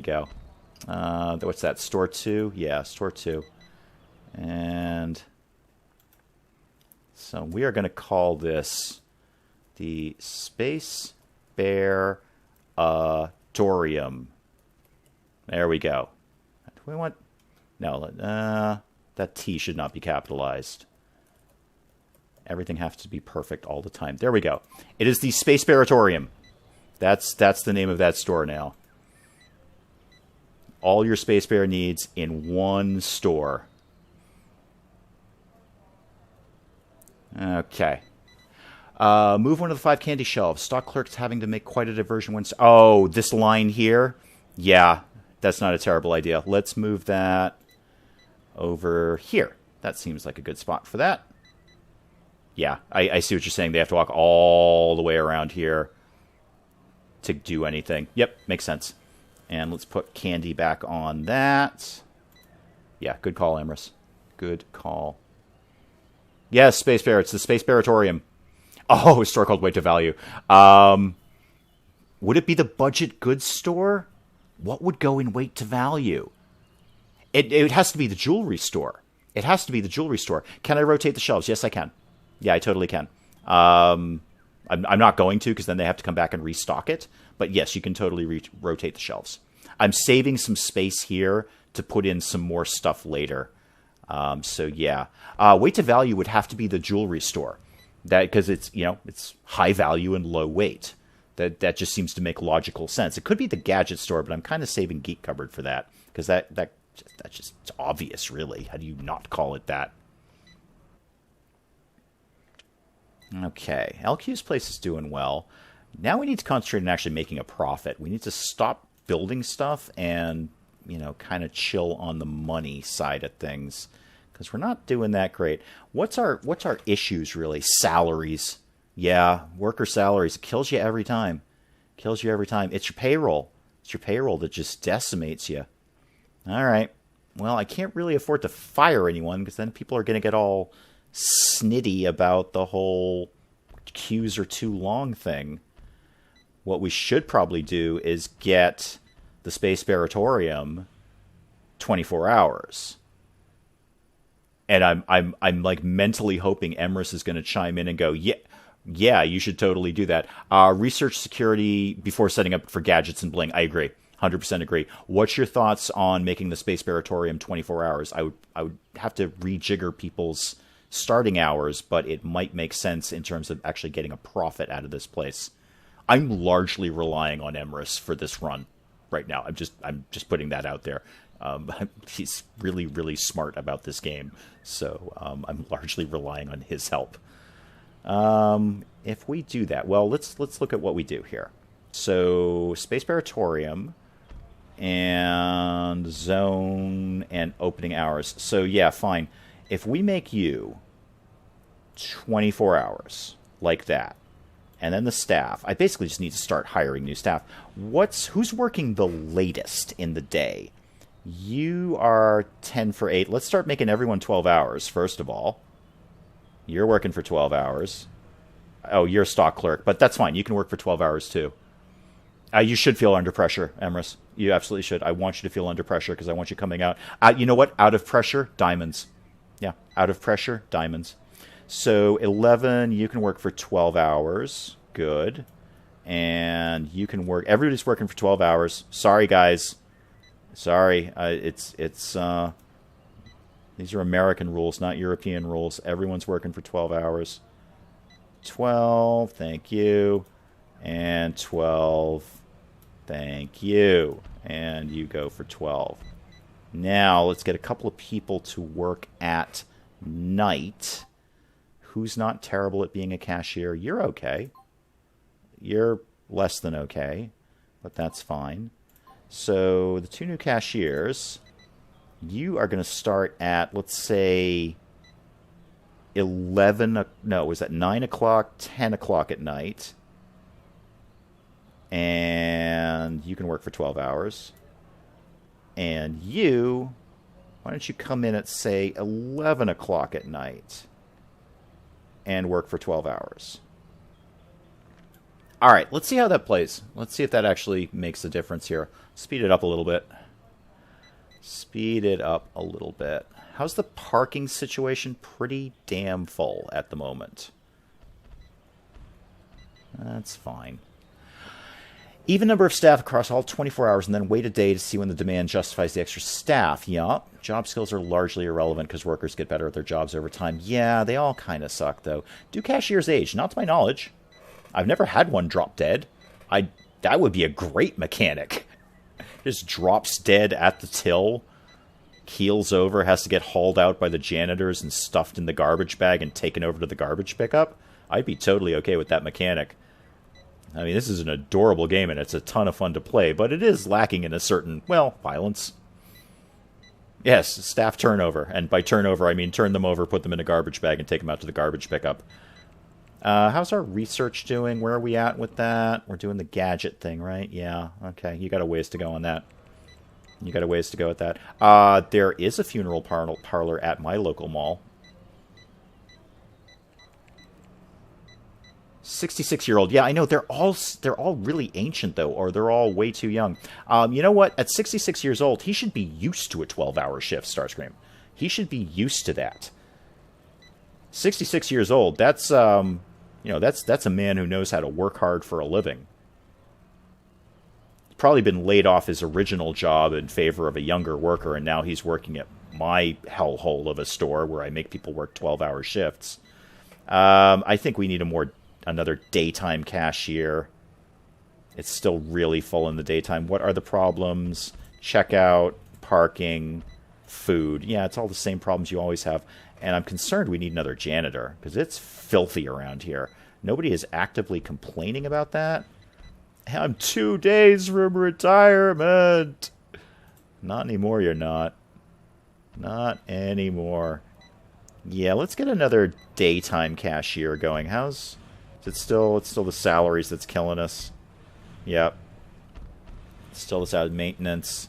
go. What's that? Store 2? Yeah, Store 2. And so we are going to call this the Space Bear Auditorium. There we go. Do we want... No, that T should not be capitalized. Everything has to be perfect all the time. There we go. It is the Space Bear Auditorium. That's the name of that store now. All your Space Bear needs in one store. Okay. Move one of the 5 candy shelves. Stock clerks having to make quite a diversion when... Oh, this line here? Yeah, that's not a terrible idea. Let's move that over here. That seems like a good spot for that. Yeah, I see what you're saying. They have to walk all the way around here to do anything. Yep, makes sense. And let's put candy back on that. Yeah, good call, Emrys. Good call. Yes, Space Bear. It's the Space Bearatorium. Oh, a store called Weight to Value. Would it be the Budget Goods store? What would go in Weight to Value? It has to be the jewelry store. It has to be the jewelry store. Can I rotate the shelves? Yes, I can. Yeah, I totally can. I'm not going to because then they have to come back and restock it. But yes, you can totally rotate the shelves. I'm saving some space here to put in some more stuff later. So yeah, Weight to Value would have to be the jewelry store. That because it's it's high value and low weight. That just seems to make logical sense. It could be the gadget store, but I'm kind of saving Geek Cupboard for that because that's just it's obvious, really. How do you not call it that? Okay, LQ's place is doing well. Now we need to concentrate on actually making a profit. We need to stop building stuff and kind of chill on the money side of things because we're not doing that great. What's our issues really? Salaries. Yeah, worker salaries. It kills you every time. Kills you every time. It's your payroll. It's your payroll that just decimates you. All right. Well, I can't really afford to fire anyone because then people are going to get all snitty about the whole queues are too long thing. What we should probably do is get the Space Bearatorium 24 hours. And I'm like mentally hoping Emrys is going to chime in and go, yeah, you should totally do that. Research security before setting up for gadgets and bling. I agree. 100% agree. What's your thoughts on making the Space Bearatorium 24 hours? I would have to rejigger people's starting hours, but it might make sense in terms of actually getting a profit out of this place. I'm largely relying on Emrys for this run right now. I'm just putting that out there. He's really, really smart about this game, so I'm largely relying on his help. If we do that, well, let's look at what we do here. So Space Bearatorium and zone and opening hours. So yeah, fine. If we make you 24 hours like that, and then the staff, I basically just need to start hiring new staff. Who's working the latest in the day? You are 10 for 8. Let's start making everyone 12 hours, first of all. You're working for 12 hours. Oh, you're a stock clerk, but that's fine. You can work for 12 hours, too. You should feel under pressure, Emrys. You absolutely should. I want you to feel under pressure because I want you coming out. You know what? Out of pressure, diamonds. Yeah, out of pressure, diamonds. So 11, you can work for 12 hours. Good. And you can work... Everybody's working for 12 hours. Sorry, guys. Sorry. These are American rules, not European rules. Everyone's working for 12 hours. 12, thank you. And 12, thank you. And you go for 12. Now, let's get a couple of people to work at night. Who's not terrible at being a cashier? You're okay. You're less than okay, but that's fine. So, the 2 new cashiers, you are going to start at, let's say, 11, no, was that 9 o'clock, 10 o'clock at night. And you can work for 12 hours. And you, why don't you come in at, say, 11 o'clock at night and work for 12 hours. All right, let's see how that plays. Let's see if that actually makes a difference here. Speed it up a little bit. Speed it up a little bit. How's the parking situation? Pretty damn full at the moment. That's fine. Even number of staff across all 24 hours and then wait a day to see when the demand justifies the extra staff. Yeah, job skills are largely irrelevant because workers get better at their jobs over time. Yeah, they all kind of suck, though. Do cashiers age? Not to my knowledge. I've never had one drop dead. That would be a great mechanic. Just drops dead at the till, keels over, has to get hauled out by the janitors and stuffed in the garbage bag and taken over to the garbage pickup. I'd be totally okay with that mechanic. I mean, this is an adorable game, and it's a ton of fun to play, but it is lacking in a certain, well, violence. Yes, staff turnover. And by turnover, I mean turn them over, put them in a garbage bag, and take them out to the garbage pickup. How's our research doing? Where are we at with that? We're doing the gadget thing, right? Yeah, okay. You got a ways to go on that. You got a ways to go with that. There is a funeral parlor at my local mall. 66-year-old. Yeah, I know. They're all really ancient, though, or they're all way too young. You know what? At 66 years old, he should be used to a 12-hour shift, Starscream. He should be used to that. 66 years old, that's, that's a man who knows how to work hard for a living. He's probably been laid off his original job in favor of a younger worker, and now he's working at my hellhole of a store where I make people work 12-hour shifts. I think we need another daytime cashier. It's still really full in the daytime. What are the problems? Checkout, parking, food. Yeah, it's all the same problems you always have. And I'm concerned we need another janitor, because it's filthy around here. Nobody is actively complaining about that. I'm 2 days from retirement. Not anymore, you're not. Not anymore. Yeah, let's get another daytime cashier going. It's still the salaries that's killing us. Yep. Still the salary maintenance.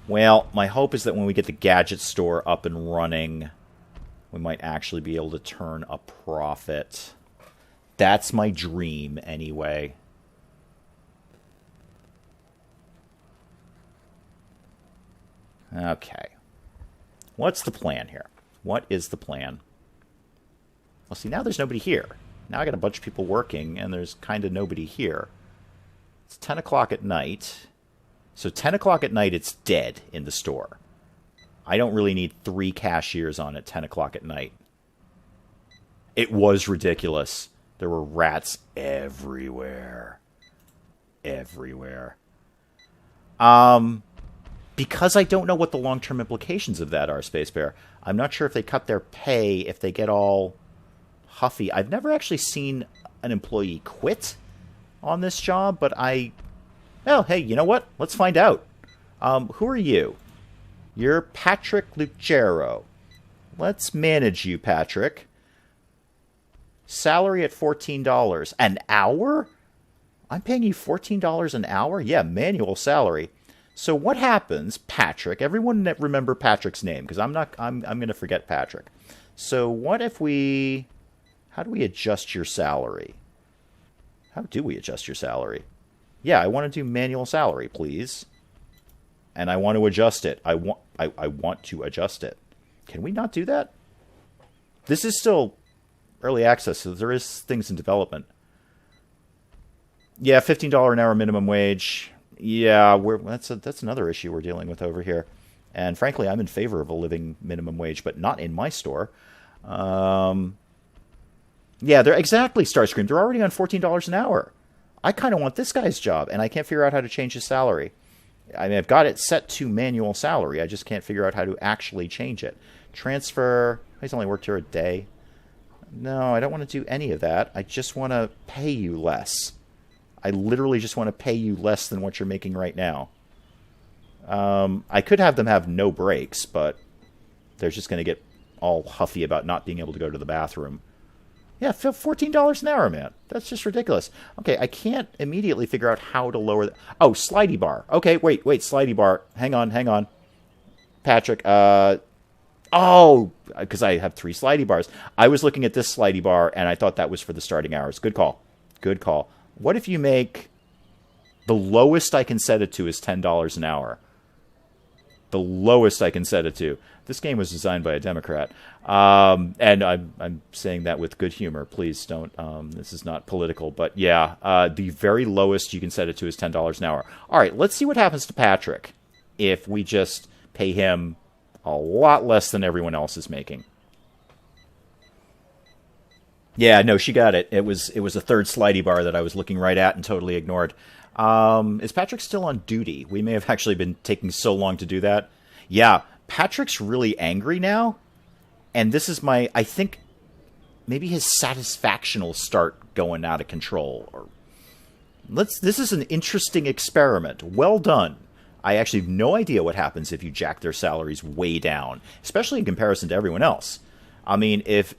Well, my hope is that when we get the gadget store up and running, we might actually be able to turn a profit. That's my dream, anyway. Okay. What's the plan here? What is the plan? Well, see, now there's nobody here. Now I got a bunch of people working, and there's kind of nobody here. It's 10 o'clock at night. So 10 o'clock at night, it's dead in the store. I don't really need 3 cashiers on at 10 o'clock at night. It was ridiculous. There were rats everywhere. Everywhere. Because I don't know what the long-term implications of that are, Space Bear. I'm not sure if they cut their pay, if they get all huffy. I've never actually seen an employee quit on this job, but well, hey, you know what? Let's find out. Who are you? You're Patrick Lucero. Let's manage you, Patrick. Salary at $14 an hour? I'm paying you $14 an hour? Yeah, manual salary. So what happens, Patrick? Everyone remember Patrick's name, because I'm going to forget Patrick. So what if how do we adjust your salary? How do we adjust your salary? Yeah, I want to do manual salary, please. And I want to adjust it. I want to adjust it. Can we not do that? This is still early access, so there is things in development. Yeah, $15 an hour minimum wage. Yeah, that's another issue we're dealing with over here. And frankly, I'm in favor of a living minimum wage, but not in my store. Yeah, they're exactly Starscream. They're already on $14 an hour. I kind of want this guy's job, and I can't figure out how to change his salary. I mean, I've got it set to manual salary. I just can't figure out how to actually change it. Transfer. He's only worked here a day. No, I don't want to do any of that. I just want to pay you less. I literally just want to pay you less than what you're making right now. I could have them have no breaks, but they're just going to get all huffy about not being able to go to the bathroom. Yeah, $14 an hour, man. That's just ridiculous. Okay, I can't immediately figure out how to lower... Oh, slidey bar. Okay, wait, slidey bar. Hang on. Patrick, oh, because I have 3 slidey bars. I was looking at this slidey bar, and I thought that was for the starting hours. Good call. What if you make... The lowest I can set it to is $10 an hour. The lowest I can set it to. This game was designed by a Democrat. And I'm saying that with good humor. Please don't. This is not political. But yeah, the very lowest you can set it to is $10 an hour. All right, let's see what happens to Patrick if we just pay him a lot less than everyone else is making. Yeah, no, she got it. It was a third slidey bar that I was looking right at and totally ignored. Is Patrick still on duty? We may have actually been taking so long to do that. Yeah, Patrick's really angry now. And this is I think, maybe his satisfaction will start going out of control. This is an interesting experiment. Well done. I actually have no idea what happens if you jack their salaries way down, especially in comparison to everyone else. I mean, if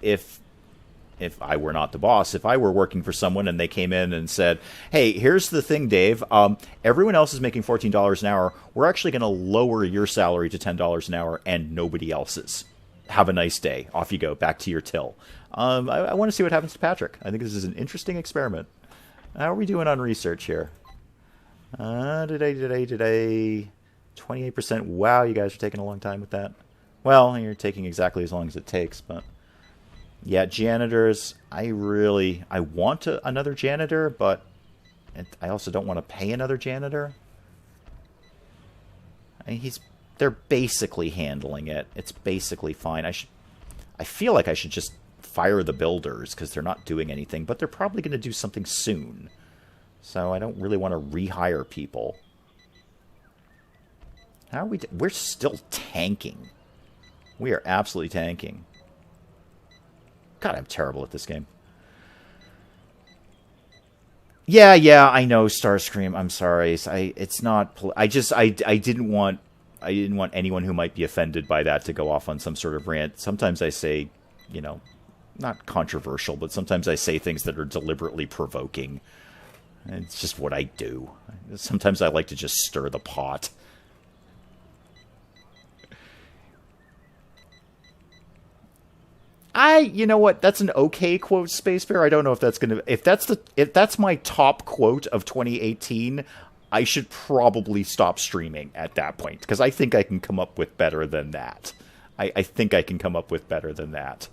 I were not the boss, if I were working for someone and they came in and said, hey, here's the thing, Dave, everyone else is making $14 an hour. We're actually going to lower your salary to $10 an hour and nobody else's. Have a nice day. Off you go. Back to your till. I want to see what happens to Patrick. I think this is an interesting experiment. How are we doing on research here? Today. 28%. Wow, you guys are taking a long time with that. Well, you're taking exactly as long as it takes, but... Yeah, janitors, I want another janitor, but I also don't want to pay another janitor. I mean, they're basically handling it. It's basically fine. I feel like I should just fire the builders because they're not doing anything, but they're probably going to do something soon. So I don't really want to rehire people. How are we... We're still tanking. We are absolutely tanking. God, I'm terrible at this game. Yeah, I know, Starscream. I'm sorry. It's not... I didn't want anyone who might be offended by that to go off on some sort of rant. Sometimes I say, not controversial, but sometimes I say things that are deliberately provoking. It's just what I do. Sometimes I like to just stir the pot. You know what? That's an okay quote, Spacefair. I don't know if that's gonna... If that's my top quote of 2018, I should probably stop streaming at that point, because I think I can come up with better than that. I think I can come up with better than that.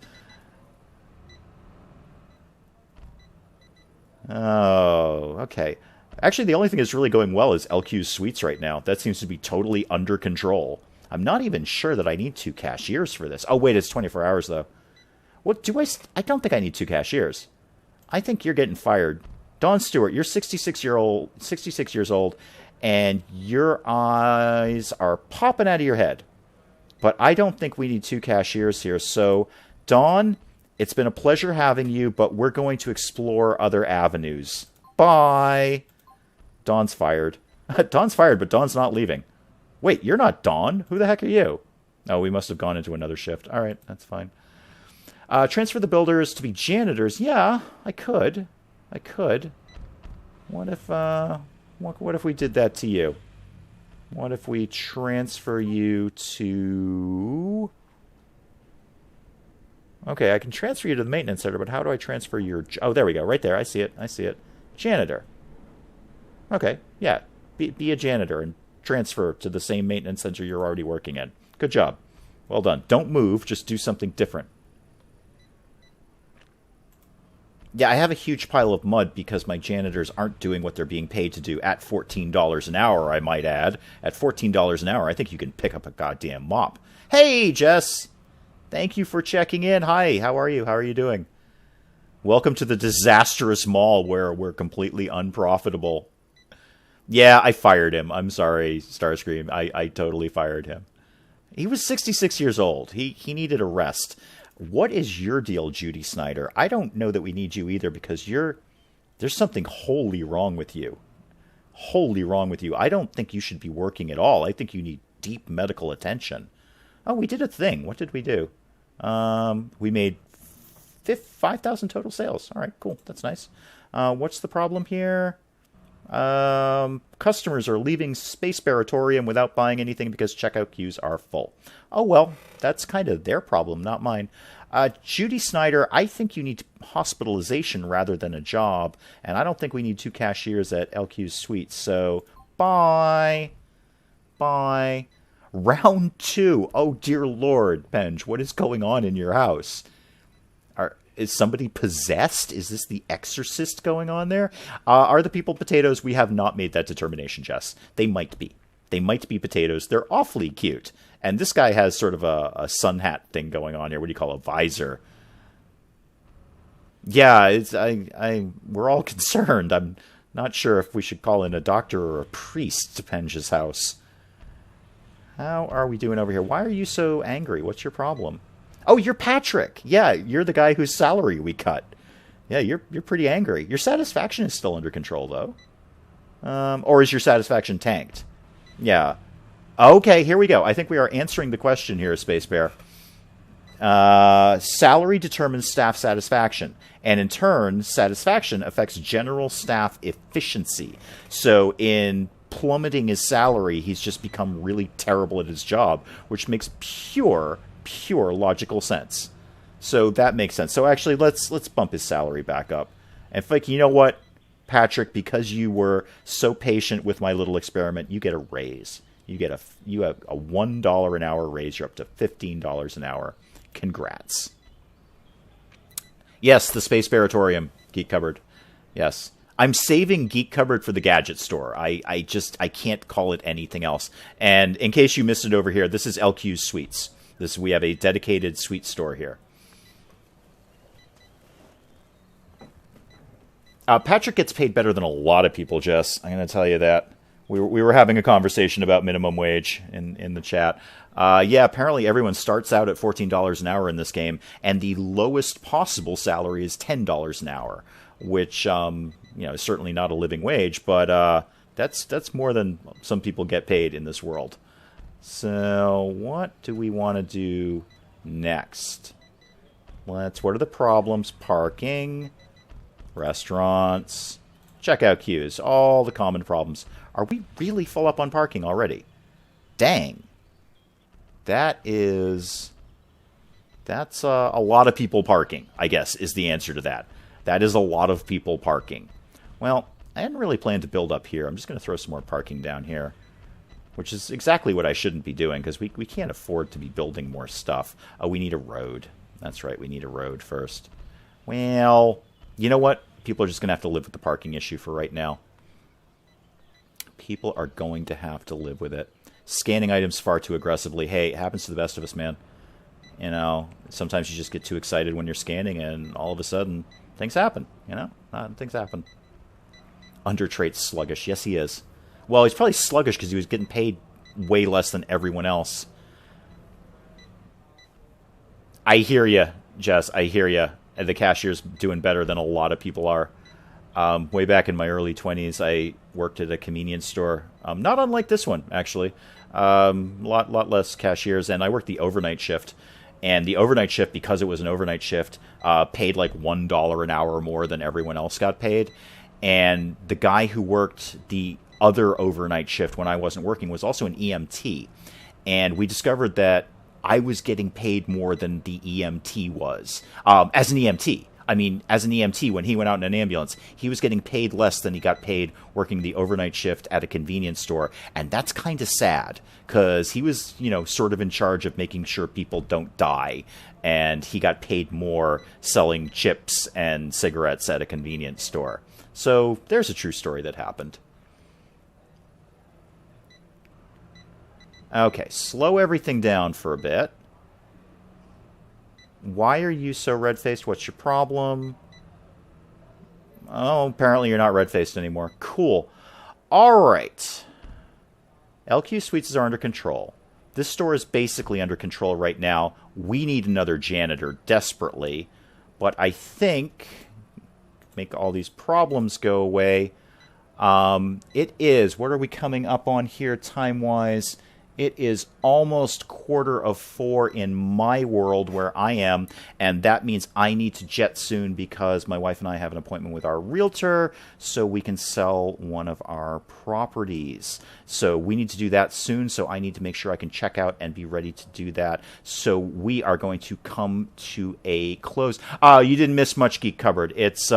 Oh, okay. Actually, the only thing that's really going well is LQ's Suites right now. That seems to be totally under control. I'm not even sure that I need 2 cashiers for this. Oh, wait, it's 24 hours, though. What do I... I don't think I need 2 cashiers. I think you're getting fired. Dawn Stewart, you're 66 years old, and your eyes are popping out of your head. But I don't think we need 2 cashiers here. So, Dawn, it's been a pleasure having you, but we're going to explore other avenues. Bye. Dawn's fired. Dawn's fired, but Dawn's not leaving. Wait, you're not Dawn. Who the heck are you? Oh, we must have gone into another shift. All right, that's fine. Transfer the builders to be janitors. Yeah, I could. What if we did that to you? What if we transfer you to... Okay, I can transfer you to the maintenance center, but how do I transfer your... Oh, there we go. Right there. I see it. Janitor. Okay, yeah. Be a janitor and transfer to the same maintenance center you're already working in. Good job. Well done. Don't move, just do something different. Yeah, I have a huge pile of mud because my janitors aren't doing what they're being paid to do at $14 an hour, I might add. At $14 an hour, I think you can pick up a goddamn mop. Hey, Jess! Thank you for checking in. Hi, how are you? How are you doing? Welcome to the disastrous mall where we're completely unprofitable. Yeah, I fired him. I'm sorry, Starscream. I totally fired him. He was 66 years old. He needed a rest. What is your deal, Judy Snyder? I don't know that we need you either because there's something wholly wrong with you. Wholly wrong with you. I don't think you should be working at all. I think you need deep medical attention. Oh, we did a thing. What did we do? We made 5,000 total sales. All right, cool. That's nice. What's the problem here? Customers are leaving Space Baratorium without buying anything because checkout queues are full. Oh, well, that's kind of their problem, not mine. Judy Snyder, I think you need hospitalization rather than a job, and I don't think we need 2 cashiers at LQ's Suites, so bye. Bye. Round 2. Oh, dear Lord, Penge, what is going on in your house? Is somebody possessed? Is this the Exorcist going on there? Are the people potatoes? We have not made that determination, Jess. They might be. They might be potatoes. They're awfully cute. And this guy has sort of a sun hat thing going on here. What do you call a visor? Yeah, we're all concerned. I'm not sure if we should call in a doctor or a priest to Penge's house. How are we doing over here? Why are you so angry? What's your problem? Oh, you're Patrick. Yeah, you're the guy whose salary we cut. Yeah, you're pretty angry. Your satisfaction is still under control, though. Or is your satisfaction tanked? Yeah. Okay, here we go. I think we are answering the question here, Space Bear. Salary determines staff satisfaction. And in turn, satisfaction affects general staff efficiency. So in plummeting his salary, he's just become really terrible at his job, which makes pure logical sense. So that makes sense. So actually, let's bump his salary back up. And like, you know what, Patrick, because you were so patient with my little experiment, you get a raise. You have a $1 an hour raise. You're up to $15 an hour. Congrats. Yes, the Space Baratorium, Geek Cupboard. Yes. I'm saving Geek Cupboard for the Gadget Store. I can't call it anything else. And in case you missed it over here, this is LQ's Suites. We have a dedicated suite store here. Patrick gets paid better than a lot of people, Jess. I'm going to tell you that. We were having a conversation about minimum wage in the chat. Yeah, apparently everyone starts out at $14 an hour in this game, and the lowest possible salary is $10 an hour, which is certainly not a living wage, but that's more than some people get paid in this world. So what do we want to do next? What are the problems? Parking, restaurants, checkout queues, all the common problems. Are we really full up on parking already? Dang. That's a lot of people parking, I guess, is the answer to that. That is a lot of people parking. Well, I hadn't really planned to build up here. I'm just going to throw some more parking down here, which is exactly what I shouldn't be doing, because we can't afford to be building more stuff. Oh, we need a road. That's right, we need a road first. Well, you know what? People are just going to have to live with the parking issue for right now. People are going to have to live with it. Scanning items far too aggressively. Hey, it happens to the best of us, man. You know, sometimes you just get too excited when you're scanning, and all of a sudden, things happen. You know, things happen. Under trait sluggish. Yes, he is. Well, he's probably sluggish because he was getting paid way less than everyone else. I hear you, Jess. I hear you. The cashier's doing better than a lot of people are. Way back in my early 20s, I worked at a convenience store. Not unlike this one, actually. Lot less cashiers, and I worked the overnight shift. And the overnight shift, because it was an overnight shift, paid like $1 an hour more than everyone else got paid. And the guy who worked the other overnight shift when I wasn't working was also an EMT. And we discovered that I was getting paid more than the EMT was. As an EMT, I mean, as an EMT, when he went out in an ambulance, he was getting paid less than he got paid working the overnight shift at a convenience store. And that's kind of sad, because he was, you know, sort of in charge of making sure people don't die. And he got paid more selling chips and cigarettes at a convenience store. So there's a true story that happened. Okay, slow everything down for a bit. Why are you so red-faced? What's your problem? Oh, apparently you're not red-faced anymore. Cool. Alright. LQ Suites are under control. This store is basically under control right now. We need another janitor desperately. But I think... make all these problems go away. It is... what are we coming up on here time-wise? It is almost 3:45 in my world where I am, and that means I need to jet soon because my wife and I have an appointment with our realtor so we can sell one of our properties. So we need to do that soon, so I need to make sure I can check out and be ready to do that. So we are going to come to a close. You didn't miss much, Geek Cupboard. It's...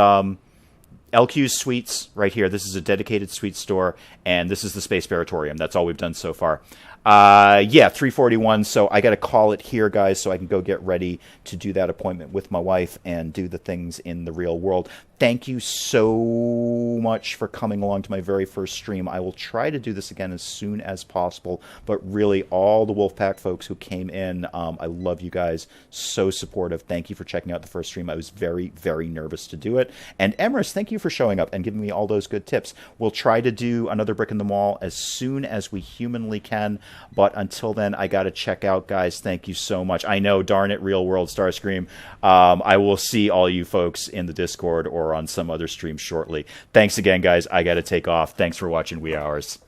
LQ's Suites right here. This is a dedicated suite store, and this is the Space Baratorium. That's all we've done so far. Yeah, 3:41, so I got to call it here, guys, so I can go get ready to do that appointment with my wife and do the things in the real world. Thank you so much for coming along to my very first stream. I will try to do this again as soon as possible, but really, all the Wolfpack folks who came in, I love you guys. So supportive. Thank you for checking out the first stream. I was very, very nervous to do it. And Emrys, thank you for showing up and giving me all those good tips. We'll try to do another Brick in the Mall as soon as we humanly can. But until then, I got to check out, guys. Thank you so much. I know, darn it, Real World Starscream. I will see all you folks in the Discord or on some other stream shortly. Thanks again, guys. I got to take off. Thanks for watching Wee Hours.